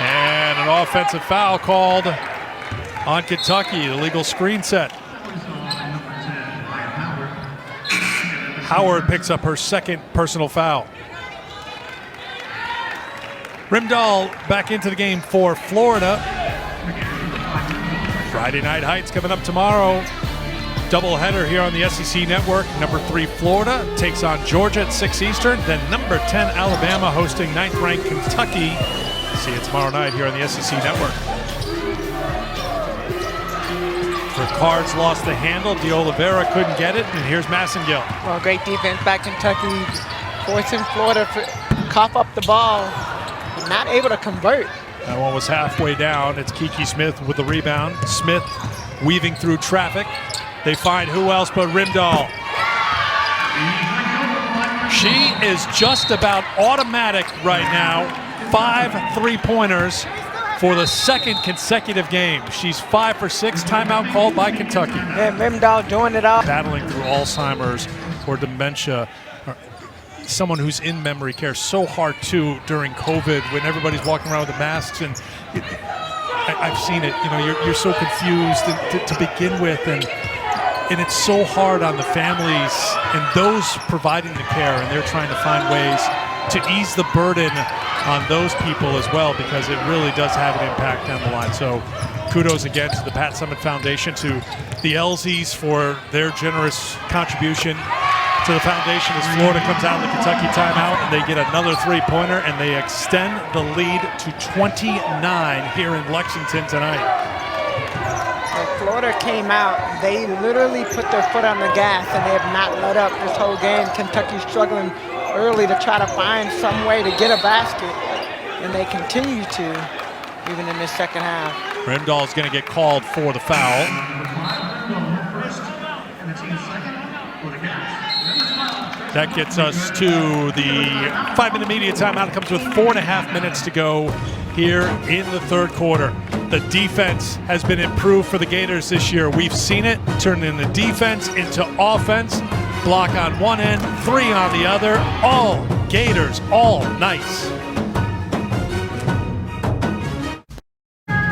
And an offensive foul called on Kentucky, illegal screen set. Howard picks up her second personal foul. Rimdahl back into the game for Florida. Friday Night Heights coming up tomorrow. Doubleheader here on the SEC Network. Number 3 Florida takes on Georgia at 6 Eastern. Then number 10 Alabama hosting 9th ranked Kentucky. See you tomorrow night here on the SEC Network. Ricards lost the handle. De Oliveira couldn't get it, and here's Massengill. Well, great defense by Kentucky, forcing Florida to cough up the ball, but not able to convert. That one was halfway down. It's Kiki Smith with the rebound. Smith weaving through traffic. They find who else but Rimdahl. She is just about automatic right now. 5 3-pointers for the second consecutive game. She's 5 for 6. Timeout called by Kentucky. And Rimdahl doing it all. Battling through Alzheimer's or dementia. Someone who's in memory care, so hard too during COVID when everybody's walking around with the masks, and I've seen it. You know, you're so confused to begin with, and it's so hard on the families and those providing the care, and they're trying to find ways to ease the burden on those people as well, because it really does have an impact down the line. So kudos again to the Pat Summitt Foundation, to the Elsies for their generous contribution to the foundation as Florida comes out of the Kentucky timeout and they get another three-pointer and they extend the lead to 29 here in Lexington tonight. When Florida came out, they literally put their foot on the gas and they have not let up this whole game. Kentucky's struggling early to try to find some way to get a basket, and they continue to, even in this second half. Rimdahl is going to get called for the foul. First, and the team's second for the Cats. That gets us to the 5-minute media timeout. It comes with 4.5 minutes to go here in the third quarter. The defense has been improved for the Gators this year. We've seen it turn in the defense into offense. Block on one end, three on the other. All Gators, all nice.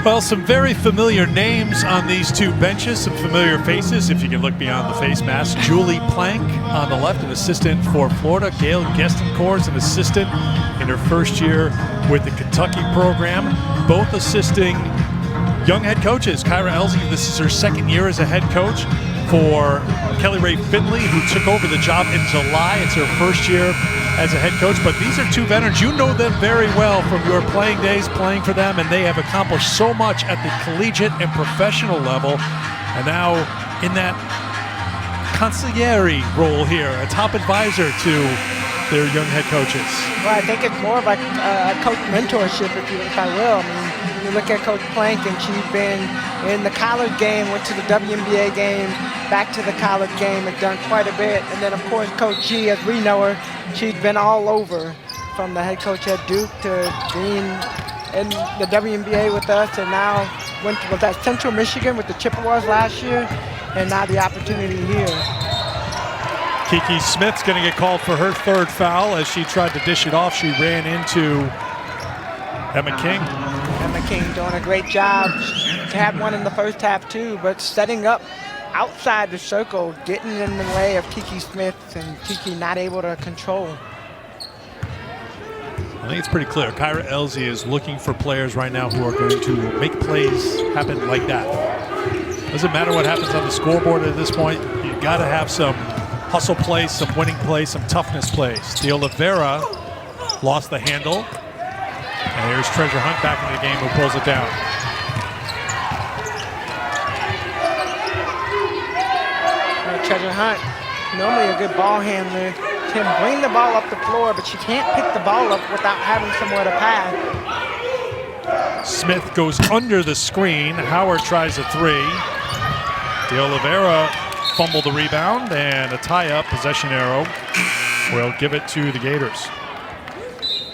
Well, some very familiar names on these two benches, some familiar faces if you can look beyond the face mask. Julie Plank on the left, an assistant for Florida. Gail Gestencourt is an assistant in her first year with the Kentucky program, both assisting young head coaches. Kyra Elsie, this is her second year as a head coach for Kelly Rae Finley, who took over the job in July. It's her first year as a head coach, but these are two veterans. You know them very well from your playing days, playing for them, and they have accomplished so much at the collegiate and professional level. And now in that consigliere role here, a top advisor to their young head coaches. Well, I think it's more of like a coach mentorship, if I will. I mean, you look at Coach Plank, and she's been in the college game, went to the WNBA game, back to the college game, and done quite a bit. And then, of course, Coach G, as we know her, she's been all over, from the head coach at Duke to being in the WNBA with us, and now was at Central Michigan with the Chippewas last year, and now the opportunity here. Kiki Smith's going to get called for her third foul as she tried to dish it off. She ran into Emma King. Emma King doing a great job. She had one in the first half too, but setting up outside the circle, getting in the way of Kiki Smith, and Kiki not able to control. I think it's pretty clear. Kyra Elsie is looking for players right now who are going to make plays happen like that. Doesn't matter what happens on the scoreboard at this point. You've got to have some hustle plays, some winning plays, some toughness plays. De Oliveira lost the handle. And here's Treasure Hunt back into the game, who pulls it down. Treasure Hunt, normally a good ball handler, can bring the ball up the floor, but she can't pick the ball up without having somewhere to pass. Smith goes under the screen. Howard tries a three. De Oliveira fumbled the rebound, and a tie-up possession arrow will give it to the Gators.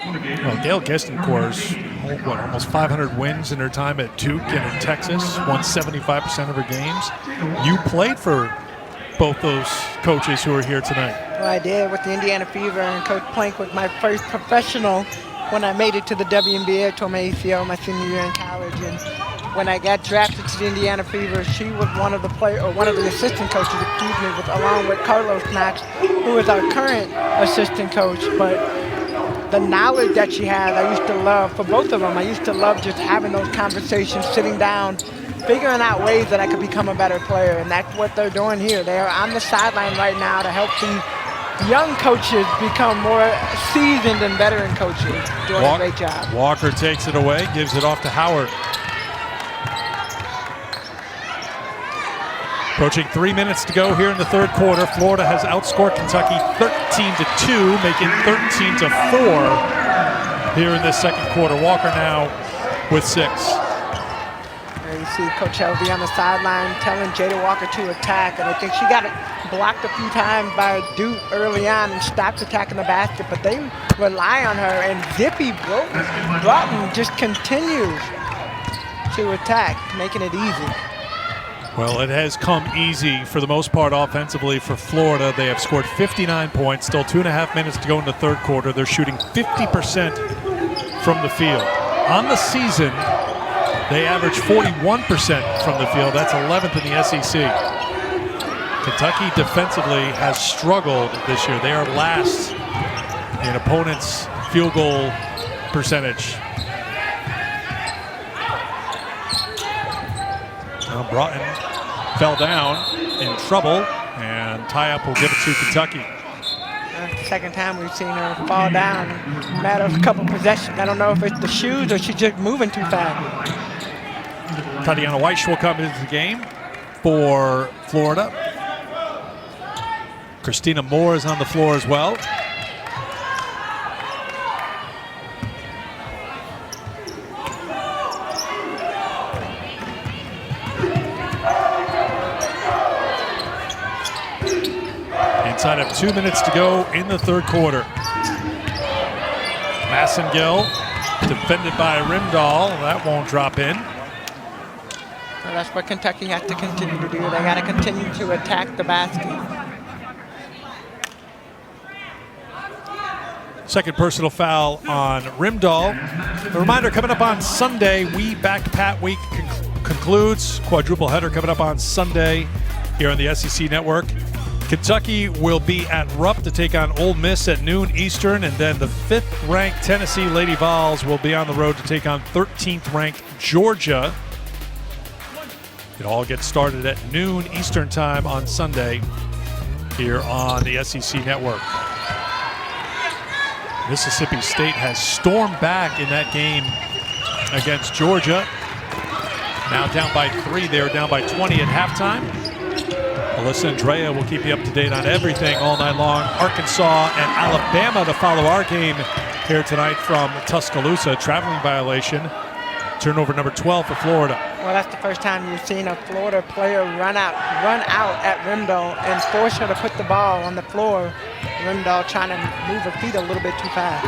Well, Gail Gestencourt's almost 500 wins in her time at Duke and in Texas, won 75% of her games. You played for both those coaches who are here tonight. Well, I did with the Indiana Fever, and Coach Plank was my first professional when I made it to the WNBA. I tore my ACL my senior year in college, and when I got drafted to the Indiana Fever, she was one of the assistant coaches, along with Carlos Knox, who is our current assistant coach. But the knowledge that she has, I used to love for both of them. I used to love just having those conversations, sitting down, figuring out ways that I could become a better player, and that's what they're doing here. They are on the sideline right now to help these young coaches become more seasoned and veteran coaches. Doing a great job. Walker takes it away, gives it off to Howard. Approaching 3 minutes to go here in the third quarter. Florida has outscored Kentucky 13-2, making 13-4 here in this second quarter. Walker now with 6. You see Coach Helvey on the sideline telling Jada Walker to attack, and I think she got it blocked a few times by Duke early on and stopped attacking the basket, but they rely on her, and Zippy Broughton just continues to attack, making it easy. Well, it has come easy for the most part offensively for Florida. They have scored 59 points, still 2.5 minutes to go in the third quarter. They're shooting 50% from the field. On the season, they average 41% from the field. That's 11th in the SEC. Kentucky defensively has struggled this year. They are last in opponents' field goal percentage. Broughton fell down in trouble, and tie-up will give it to Kentucky. That's the second time we've seen her fall down in a matter of a couple possessions. I don't know if it's the shoes or she's just moving too fast. Tatiana Weish will come into the game for Florida. Christina Moore is on the floor as well. Inside of 2 minutes to go in the third quarter. Massengill defended by Rimdahl. That won't drop in. Well, that's what Kentucky has to continue to do. They got to continue to attack the basket. Second personal foul on Rimdahl. A reminder, coming up on Sunday, We Back Pat Week concludes. Quadruple header coming up on Sunday here on the SEC Network. Kentucky will be at Rupp to take on Ole Miss at noon Eastern, and then the 5th-ranked Tennessee Lady Vols will be on the road to take on 13th-ranked Georgia. It all gets started at noon Eastern time on Sunday here on the SEC Network. Mississippi State has stormed back in that game against Georgia. Now down by 3. They were down by 20 at halftime. Alyssa Andrea will keep you up to date on everything all night long. Arkansas and Alabama to follow our game here tonight from Tuscaloosa. Traveling violation. Turnover number 12 for Florida. Well, that's the first time you've seen a Florida player run out at Rimdahl and force her to put the ball on the floor. Rimdahl trying to move her feet a little bit too fast.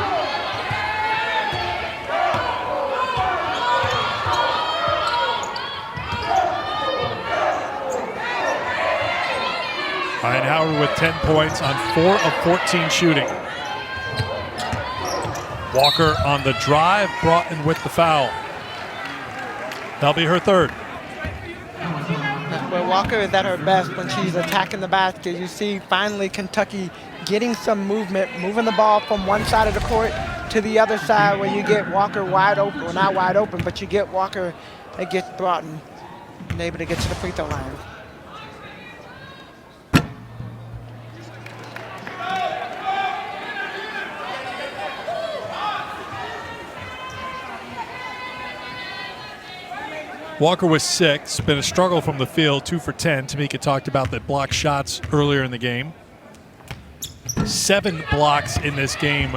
Ryan Howard with 10 points on 4 of 14 shooting. Walker on the drive, Broughton with the foul. That'll be her third. Well, Walker is at her best when she's attacking the basket. You see finally Kentucky getting some movement, moving the ball from one side of the court to the other side where you get Walker wide open. Well, not wide open, but you get Walker against Broughton and able to get to the free throw line. Walker was 6, been a struggle from the field, 2 for 10. Tamika talked about the block shots earlier in the game. 7 blocks in this game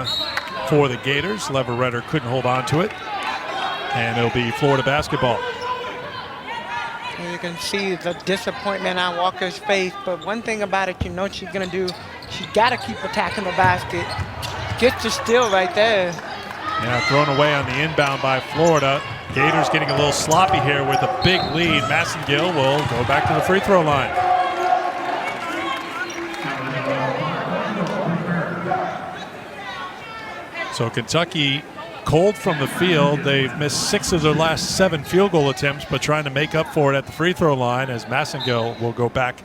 for the Gators. Lever Redder couldn't hold on to it. And it'll be Florida basketball. And you can see the disappointment on Walker's face, but one thing about it, you know what she's gonna do. She gotta keep attacking the basket. Gets the steal right there. Yeah, thrown away on the inbound by Florida. Gators getting a little sloppy here with a big lead. Massengill will go back to the free throw line. So Kentucky cold from the field. They've missed 6 of their last 7 field goal attempts, but trying to make up for it at the free throw line as Massengill will go back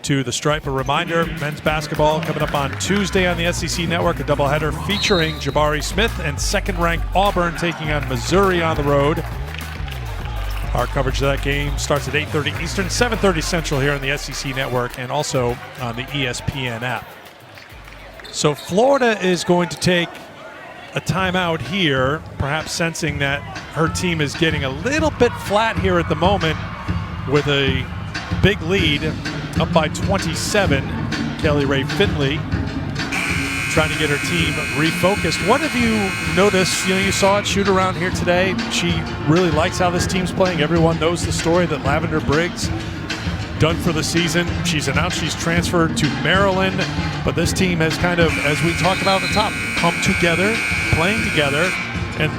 to the stripe. A reminder, men's basketball coming up on Tuesday on the SEC Network, a doubleheader featuring Jabari Smith and second-ranked Auburn taking on Missouri on the road. Our coverage of that game starts at 8:30 Eastern, 7:30 Central here on the SEC Network and also on the ESPN app. So Florida is going to take a timeout here, perhaps sensing that her team is getting a little bit flat here at the moment with a big lead. Up by 27, Kelly Ray Finley trying to get her team refocused. What have you noticed? You know, you saw it shoot around here today. She really likes how this team's playing. Everyone knows the story that Lavender Briggs done for the season. She's announced she's transferred to Maryland, but this team has kind of, as we talked about at the top, come together, playing together, and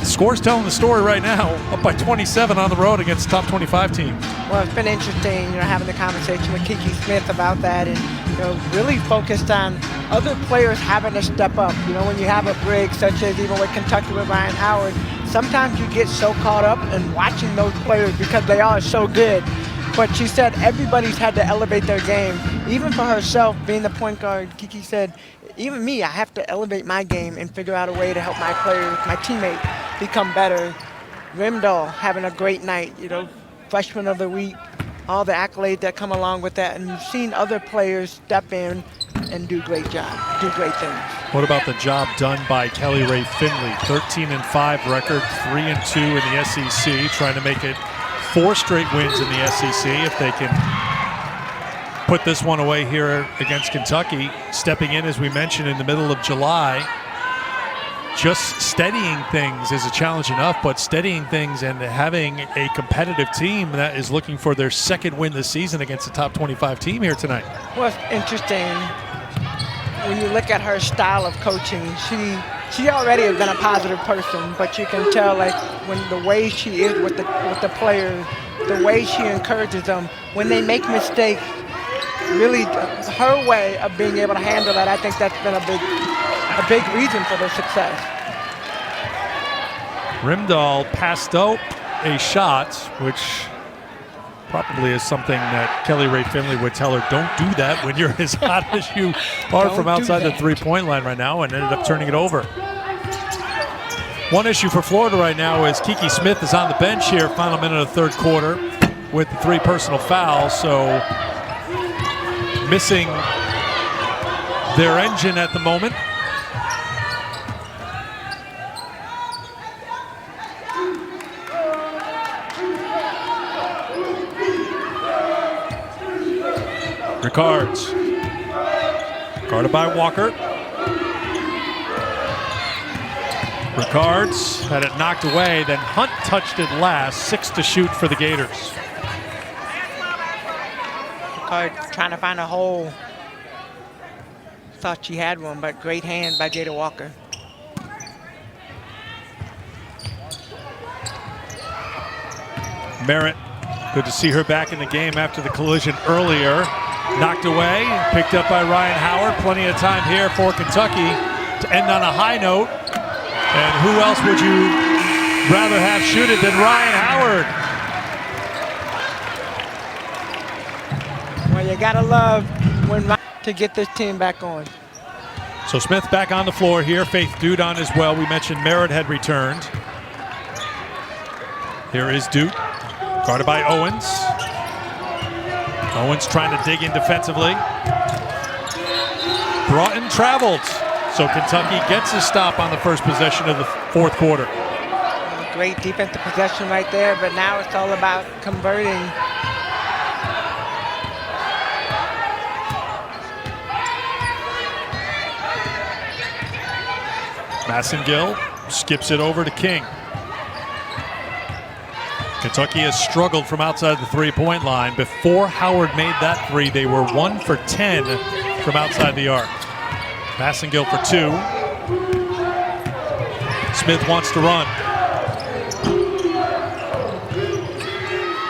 score's telling the story right now, up by 27 on the road against a top 25 team. Well, it's been interesting, you know, having the conversation with Kiki Smith about that and, you know, really focused on other players having to step up. You know, when you have a Briggs, such as even with Kentucky with Ryan Howard, sometimes you get so caught up in watching those players because they are so good. But she said everybody's had to elevate their game. Even for herself, being the point guard, Kiki said, even me, I have to elevate my game and figure out a way to help my players, my teammates, become better. Rimdahl having a great night, you know, Freshman of the Week, all the accolades that come along with that. And you've seen other players step in and do great things. What about the job done by Kelly Rae Finley? 13-5 record, 3-2 in the SEC, trying to make it 4 straight wins in the SEC if they can put this one away here against Kentucky. Stepping in, as we mentioned, in the middle of July. Just steadying things is a challenge enough, but steadying things and having a competitive team that is looking for their 2nd win this season against a top 25 team here tonight. Well, it's interesting when you look at her style of coaching. She already has been a positive person, but you can tell, like, when the way she is with the players, the way she encourages them when they make mistakes. Really, her way of being able to handle that, I think that's been a big reason for their success. Rimdahl passed out a shot, which probably is something that Kelly Rae Finley would tell her, don't do that when you're as hot as you are from outside the 3-point line right now, and ended up turning it over. One issue for Florida right now is Kiki Smith is on the bench here, final minute of the 3rd quarter, with the 3 personal fouls, so missing their engine at the moment. Ricards, guarded by Walker. Ricards had it knocked away, then Hunt touched it last. 6 to shoot for the Gators. Ricards trying to find a hole. Thought she had one, but great hands by Jada Walker. Merritt, good to see her back in the game after the collision earlier. Knocked away, picked up by Ryan Howard. Plenty of time here for Kentucky to end on a high note. And who else would you rather have shoot it than Ryan Howard? Well, you gotta love when to get this team back on. So Smith back on the floor here. Faith Dudon as well. We mentioned Merritt had returned. Here is Duke, guarded by Owens. Owens trying to dig in defensively. Broughton traveled. So Kentucky gets a stop on the first possession of the 4th quarter. Great defensive possession right there, but now it's all about converting. Massengill skips it over to King. Kentucky has struggled from outside the 3-point line. Before Howard made that 3, they were 1 for 10 from outside the arc. Massengill for 2. Smith wants to run.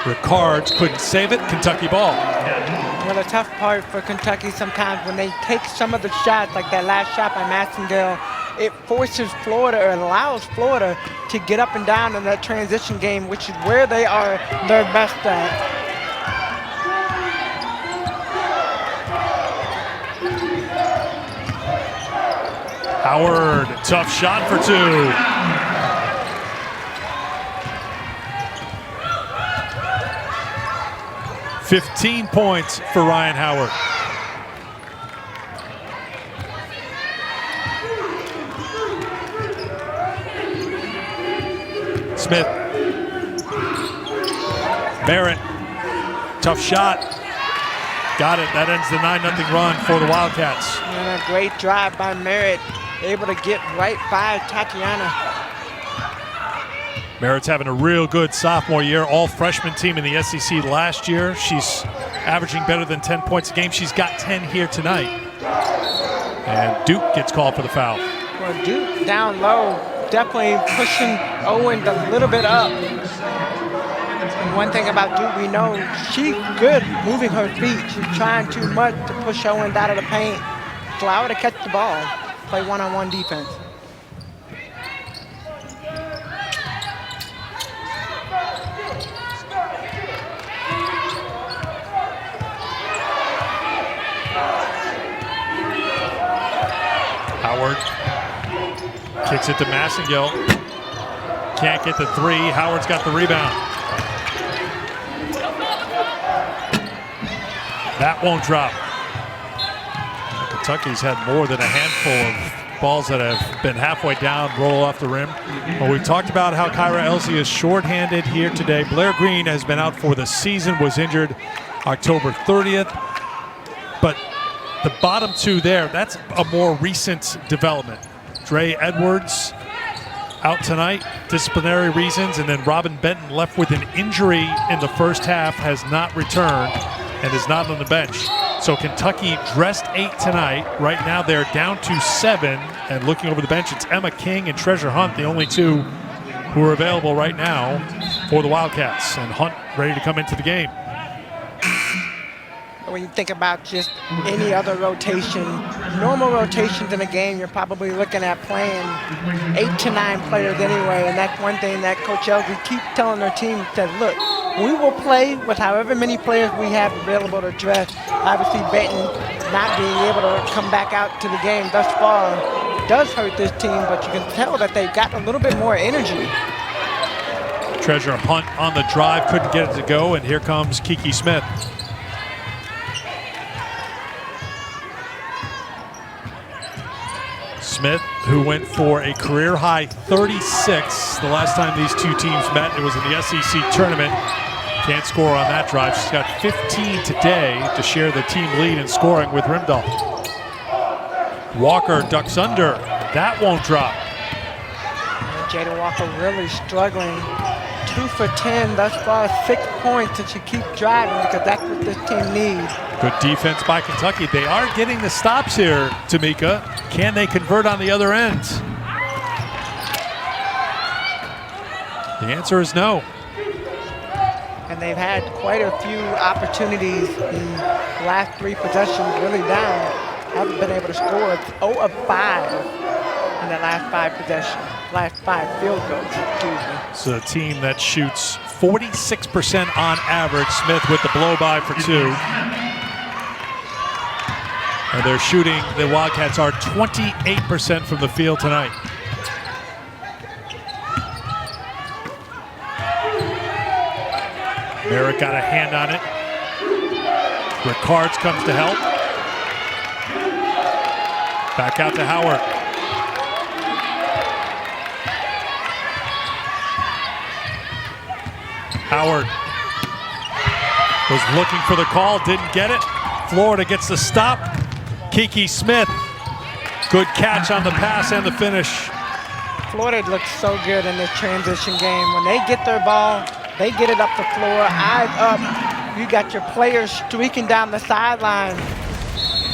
Ricards couldn't save it. Kentucky ball. Well, the tough part for Kentucky sometimes when they take some of the shots, like that last shot by Massengill, it forces Florida, or allows Florida to get up and down in that transition game, which is where they are their best at. Howard, tough shot for 2. $15 points for Ryan Howard. Smith. Merritt. Tough shot. Got it. That ends the 9-0 run for the Wildcats. And a great drive by Merritt. Able to get right by Tatiana. Merritt's having a real good sophomore year. All freshman team in the SEC last year. She's averaging better than 10 points a game. She's got 10 here tonight. And Duke gets called for the foul. Well, Duke down low, definitely pushing Owens a little bit up. And one thing about Duke, we know she's good moving her feet. She's trying too much to push Owens out of the paint. Allow her to catch the ball, play one-on-one defense. Howard kicks it to Massengill. Can't get the 3. Howard's got the rebound. That won't drop. Kentucky's had more than a handful of balls that have been halfway down, roll off the rim. Well, we've talked about how Kyra Elsie is shorthanded here today. Blair Green has been out for the season, was injured October 30th. But the bottom two there, that's a more recent development. Dre Edwards out tonight, disciplinary reasons, and then Robin Benton left with an injury in the first half, has not returned and is not on the bench. So Kentucky dressed 8 tonight. Right now they're down to 7, and looking over the bench, it's Emma King and Treasure Hunt, the only two who are available right now for the Wildcats, and Hunt ready to come into the game. When you think about just any other rotation, normal rotations in a game, you're probably looking at playing 8 to 9 players anyway, and that's one thing that Coach Elsie keeps telling their team, says, look, we will play with however many players we have available to dress. Obviously, Benton not being able to come back out to the game thus far does hurt this team, but you can tell that they've got a little bit more energy. Treasure Hunt on the drive, couldn't get it to go, and here comes Kiki Smith. Smith, who went for a career-high 36 the last time these two teams met. It was in the SEC tournament. Can't score on that drive. She's got 15 today to share the team lead in scoring with Rimdahl. Walker ducks under. That won't drop. Jada Walker really struggling. 2 for 10 thus far, 6 points, and she keeps driving because that's what this team needs. Good defense by Kentucky. They are getting the stops here, Tamika. Can they convert on the other end? The answer is no. And they've had quite a few opportunities in the last 3 possessions, really down. Haven't been able to score. It's 0 of 5 in the last 5 possessions. Last 5 field goals, excuse me. It's a team that shoots 46% on average. Smith with the blow-by for 2. And they're shooting, the Wildcats are 28% from the field tonight. Merritt got a hand on it. Ricards comes to help. Back out to Howard. Howard was looking for the call, didn't get it. Florida gets the stop. Kiki Smith, good catch on the pass and the finish. Florida looks so good in this transition game. When they get their ball, they get it up the floor, eyes up. You got your players streaking down the sideline.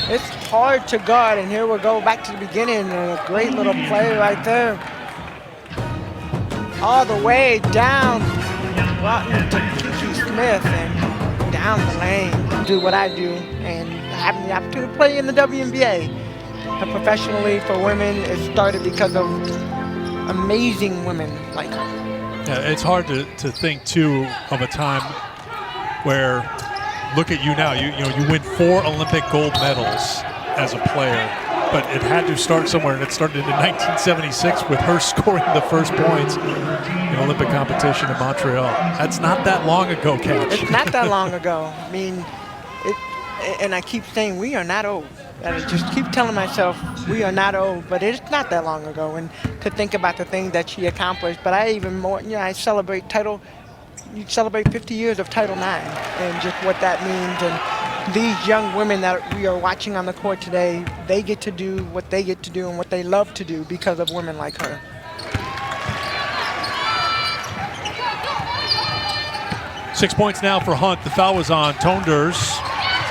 It's hard to guard, and here we go back to the beginning. And a great little play right there. All the way down, brought to Kiki Smith, and down the lane. Do what I do, and having the opportunity to play in the WNBA. And professionally for women, it started because of amazing women like her. Yeah, it's hard to think, too, of a time where, look at you now, you win 4 Olympic gold medals as a player, but it had to start somewhere, and it started in 1976 with her scoring the first points in Olympic competition in Montreal. That's not that long ago, Catch. It's not that long ago. I mean, and I keep saying we are not old. And I just keep telling myself we are not old, but it's not that long ago. And to think about the things that she accomplished, but I even more, I celebrate 50 years of Title IX and just what that means. And these young women that we are watching on the court today, they get to do what they get to do and what they love to do because of women like her. Six points now for Hunt. The foul was on Tonders.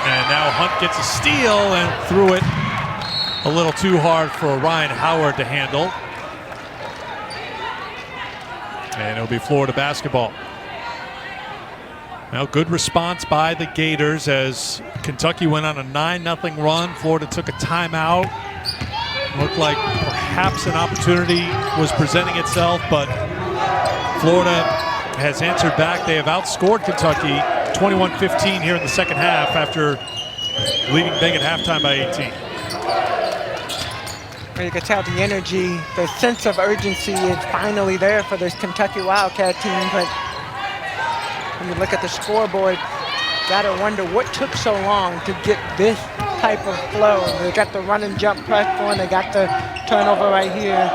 And now Hunt gets a steal and threw it a little too hard for Ryan Howard to handle. And it'll be Florida basketball. Now, good response by the Gators as Kentucky went on a 9-0 run. Florida took a timeout. Looked like perhaps an opportunity was presenting itself, but Florida has answered back. They have outscored Kentucky 21-15 here in the second half after leading big at halftime by 18. You can tell the energy, the sense of urgency is finally there for this Kentucky Wildcat team. But when you look at the scoreboard, Gotta wonder what took so long to get this type of flow. They got the run and jump press going. They got the turnover right here.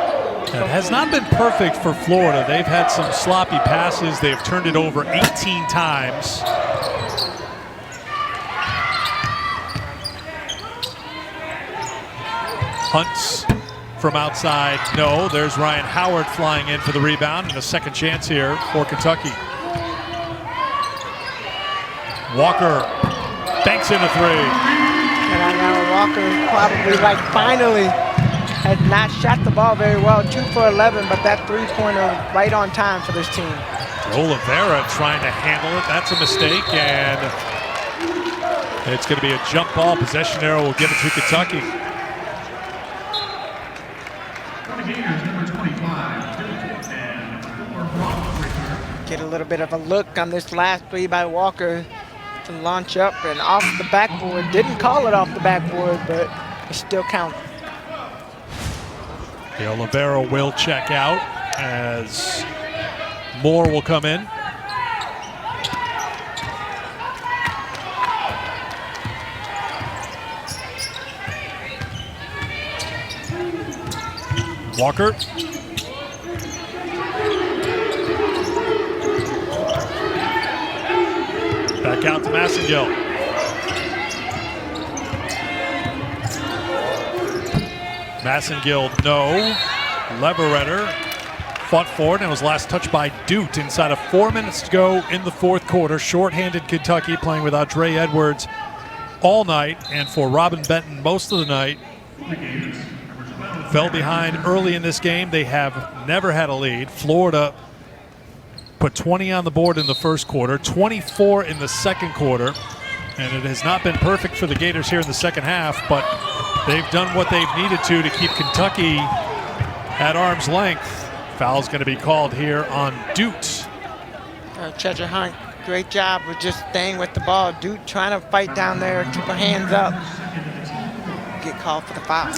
It has not been perfect for Florida. They've had some sloppy passes. They've turned it over 18 times. Hunts from outside. No, there's Ryan Howard flying in for the rebound and a second chance here for Kentucky. Walker banks in a three. And I know Walker probably finally had not shot the ball very well, 2 for 11, but that three-pointer right on time for this team. Oliveira trying to handle it. That's a mistake, and it's going to be a jump ball. Possession arrow will give it to Kentucky. For the Gators, number 25, and 4 Brock. Get a little bit of a look on this last three by Walker to launch up and off the backboard. Didn't call it off the backboard, but it still counts. The Oliveira will check out as Moore will come in. Walker. Back out to Massengill. Massengill, no. Leveretter fought for it and was last touched by Dute inside of 4 minutes to go in the fourth quarter. Short-handed Kentucky playing without Dre Edwards all night, and for Robin Benton most of the night. Fell behind early in this game. They have never had a lead. Florida put 20 on the board in the first quarter, 24 in the second quarter, and it has not been perfect for the Gators here in the second half, but they've done what they've needed to keep Kentucky at arm's length. Foul's going to be called here on Dute. Treasure Hunt, great job with just staying with the ball. Dute trying to fight down there, keep her hands up. Get called for the foul.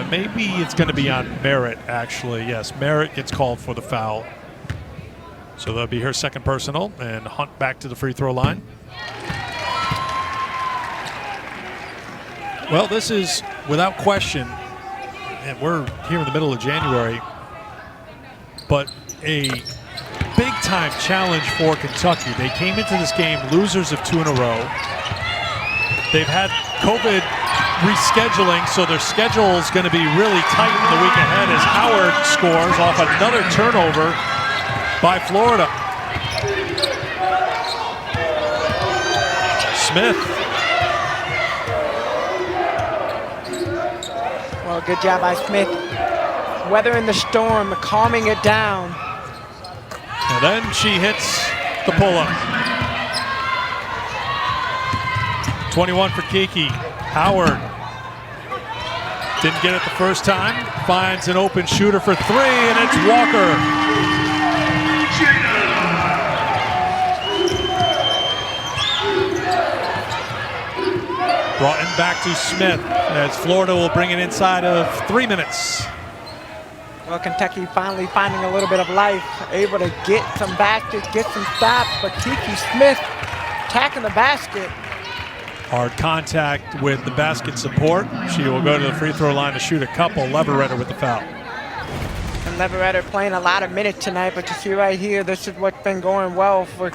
Maybe it's going to be on Merritt, actually. Yes, Merritt gets called for the foul. So that'll be her second personal, and Hunt back to the free throw line. Well, this is, without question, and we're here in the middle of January, but a big-time challenge for Kentucky. They came into this game losers of 2 in a row. They've had COVID rescheduling, so their schedule is going to be really tight in the week ahead as Howard scores off another turnover by Florida. Smith. Well, good job by Smith. Weathering the storm, calming it down. And then she hits the pull-up. 21 for Kiki. Howard didn't get it the first time. Finds an open shooter for 3, and it's Walker. Brought in back to Smith as Florida will bring it inside of 3 minutes. Well, Kentucky finally finding a little bit of life, able to get some baskets, get some stops, but Kiki Smith attacking the basket. Hard contact with the basket support. She will go to the free throw line to shoot a couple. Leveretter with the foul. And Leveretter playing a lot of minutes tonight, but you see right here, this is what's been going well for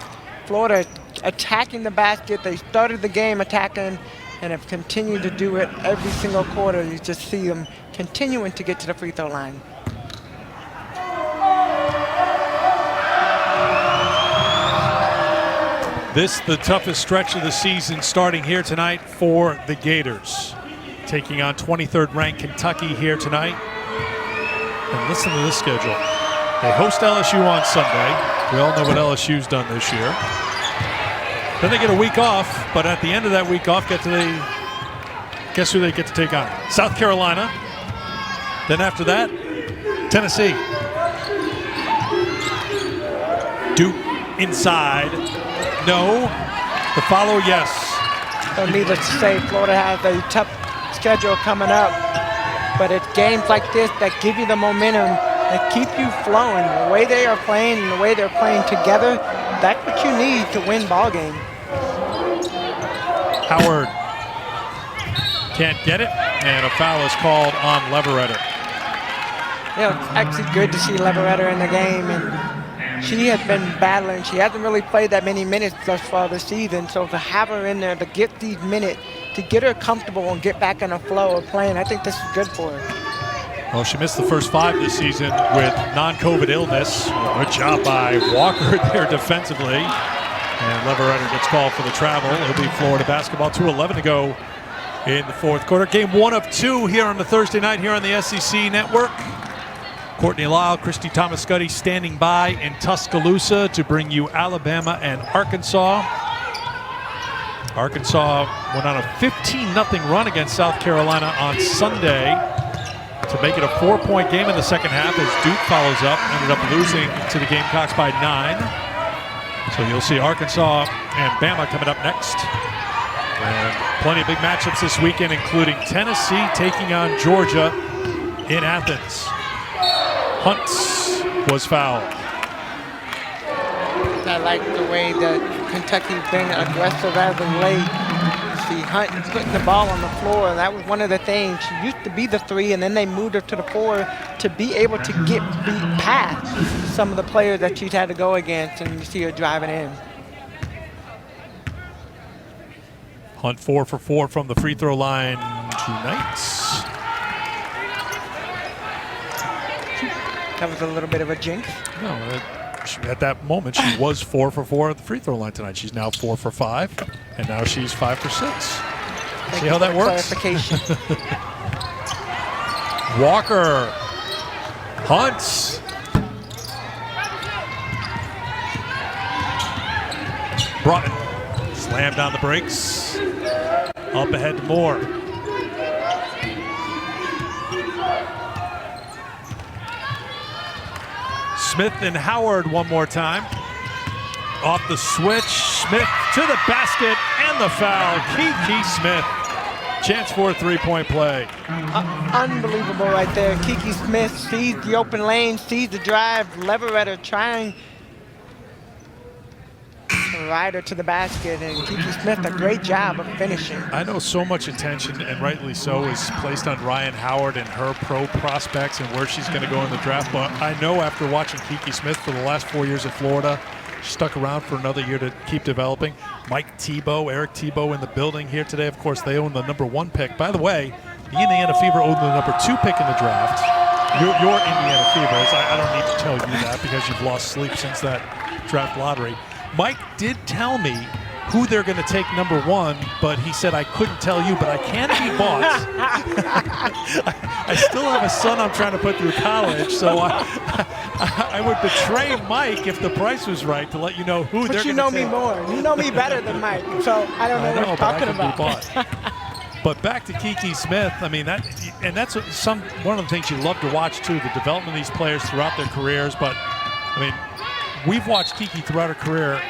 Florida, attacking the basket. They started the game attacking and have continued to do it every single quarter. You just see them continuing to get to the free throw line. This the toughest stretch of the season starting here tonight for the Gators. Taking on 23rd ranked Kentucky here tonight. And listen to this schedule. They host LSU on Sunday. We all know what LSU's done this year. Then they get a week off, but at the end of that week off, guess who they get to take on? South Carolina. Then after that, Tennessee. Duke inside. No. The follow, yes. So needless to say, Florida has a tough schedule coming up, but it's games like this that give you the momentum, that keep you flowing. The way they are playing and the way they're playing together, that's what you need to win ball game. Howard can't get it, and a foul is called on Leverett. It's actually good to see Leverett in the game, and she has been battling. She hasn't really played that many minutes thus far this season, so to have her in there to get these minutes, to get her comfortable and get back in a flow of playing, I think this is good for her. Well, she missed the first 5 this season with non-COVID illness. Good job by Walker there defensively. And Leverett gets called for the travel. It'll be Florida basketball. 2:11 to go in the fourth quarter. Game 1 of 2 here on the Thursday night here on the SEC Network. Courtney Lyle, Christy Thomas-Scuddy standing by in Tuscaloosa to bring you Alabama and Arkansas. Arkansas went on a 15-0 run against South Carolina on Sunday to make it a 4-point game in the second half as Duke follows up, ended up losing to the Gamecocks by 9. So you'll see Arkansas and Bama coming up next. And plenty of big matchups this weekend, including Tennessee taking on Georgia in Athens. Hunt was fouled. I like the way that Kentucky's been aggressive as of late. See Hunt putting the ball on the floor, and that was one of the things. She used to be the 3, and then they moved her to the 4 to be able to be past some of the players that she's had to go against, and you see her driving in. Hunt 4 for 4 from the free throw line tonight. That was a little bit of a jinx. No, at that moment she was 4 for 4 at the free throw line tonight. She's now 4 for 5, and now she's 5 for 6. See how that works? Clarification. Walker, Hunt. Broughton slammed down the brakes. Up ahead to Moore. Smith and Howard one more time. Off the switch, Smith to the basket and the foul. Kiki Smith. Chance for a 3-point play. Unbelievable right there. Kiki Smith sees the open lane, sees the drive. Leverett trying to ride her to the basket, and Kiki Smith, a great job of finishing. I know so much attention, and rightly so, is placed on Ryan Howard and her pro prospects and where she's going to go in the draft. But I know after watching Kiki Smith for the last 4 years at Florida, she stuck around for another year to keep developing. Mike Tebow, Eric Tebow in the building here today. Of course, they own the #1 pick. By the way, the Indiana Fever owned the #2 pick in the draft. Your Indiana Fevers, I don't need to tell you that because you've lost sleep since that draft lottery. Mike did tell me who they're going to take #1, but he said, I couldn't tell you, but I can be bought. I still have a son I'm trying to put through college, so I would betray Mike if the price was right to let you know who they're going to take. But you know me more. You know me better than Mike, so I don't know what you're talking about. But back to Kiki Smith, I mean, that's one of the things you love to watch, too, the development of these players throughout their careers. But, I mean, we've watched Kiki throughout her career.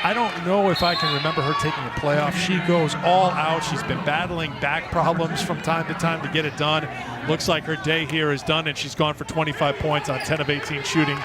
I don't know if I can remember her taking a playoff. She goes all out. She's been battling back problems from time to time to get it done. Looks like her day here is done, and she's gone for 25 points on 10 of 18 shooting,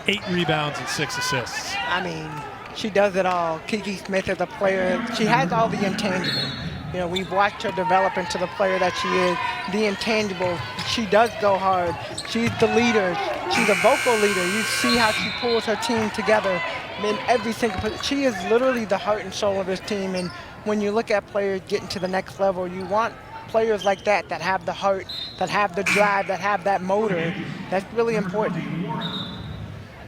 8 rebounds and 6 assists. I mean, she does it all. Kiki Smith is a player. She has all the intangibles. You know, we've watched her develop into the player that she is. The intangible, she does go hard. She's the leader. She's a vocal leader. You see how she pulls her team together in every single position. She is literally the heart and soul of this team. And when you look at players getting to the next level, you want players like that have the heart, that have the drive, that have that motor. That's really important.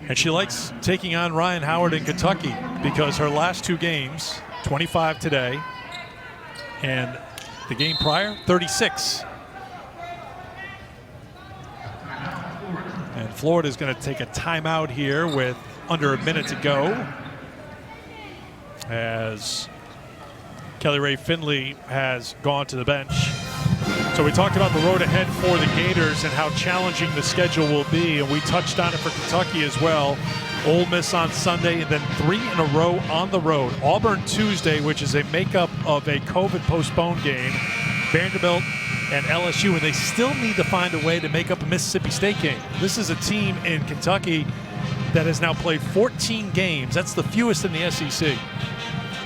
And she likes taking on Ryan Howard in Kentucky because her last 2 games, 25 today, and the game prior, 36. And Florida is going to take a timeout here with under a minute to go as Kelly Rae Finley has gone to the bench. So we talked about the road ahead for the Gators and how challenging the schedule will be, and we touched on it for Kentucky as well. Ole Miss on Sunday, and then 3 in a row on the road. Auburn Tuesday, which is a makeup of a COVID postponed game. Vanderbilt and LSU, and they still need to find a way to make up a Mississippi State game. This is a team in Kentucky that has now played 14 games. That's the fewest in the SEC.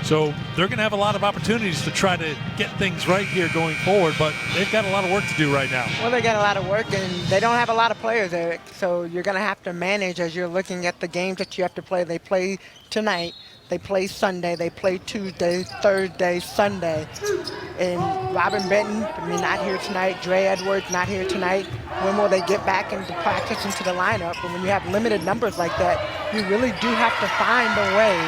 So they're going to have a lot of opportunities to try to get things right here going forward, but they've got a lot of work to do right now. Well, they got a lot of work, and they don't have a lot of players, Eric. So you're going to have to manage as you're looking at the games that you have to play. They play tonight. They play Sunday. They play Tuesday, Thursday, Sunday. And Robin Benton, not here tonight. Dre Edwards, not here tonight. When will they get back into practice, into the lineup? But when you have limited numbers like that, you really do have to find a way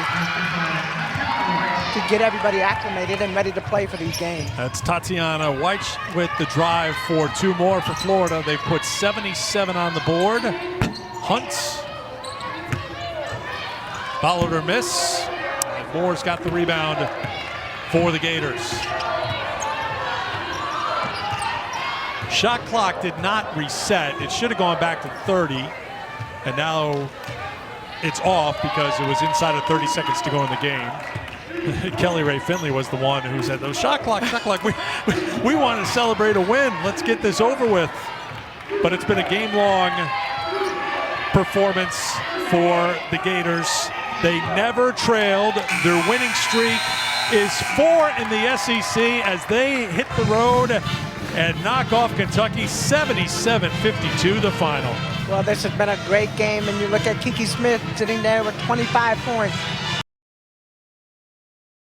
to get everybody acclimated and ready to play for these games. That's Tatiana White with the drive for 2 more for Florida. They put 77 on the board. Hunt followed her miss. And Moore's got the rebound for the Gators. Shot clock did not reset. It should have gone back to 30. And now it's off because it was inside of 30 seconds to go in the game. Kelly Ray Finley was the one who said, those shot clock, we want to celebrate a win. Let's get this over with. But it's been a game-long performance for the Gators. They never trailed. Their winning streak is 4 in the SEC as they hit the road and knock off Kentucky 77-52 the final. Well, this has been a great game, and you look at Kiki Smith sitting there with 25 points.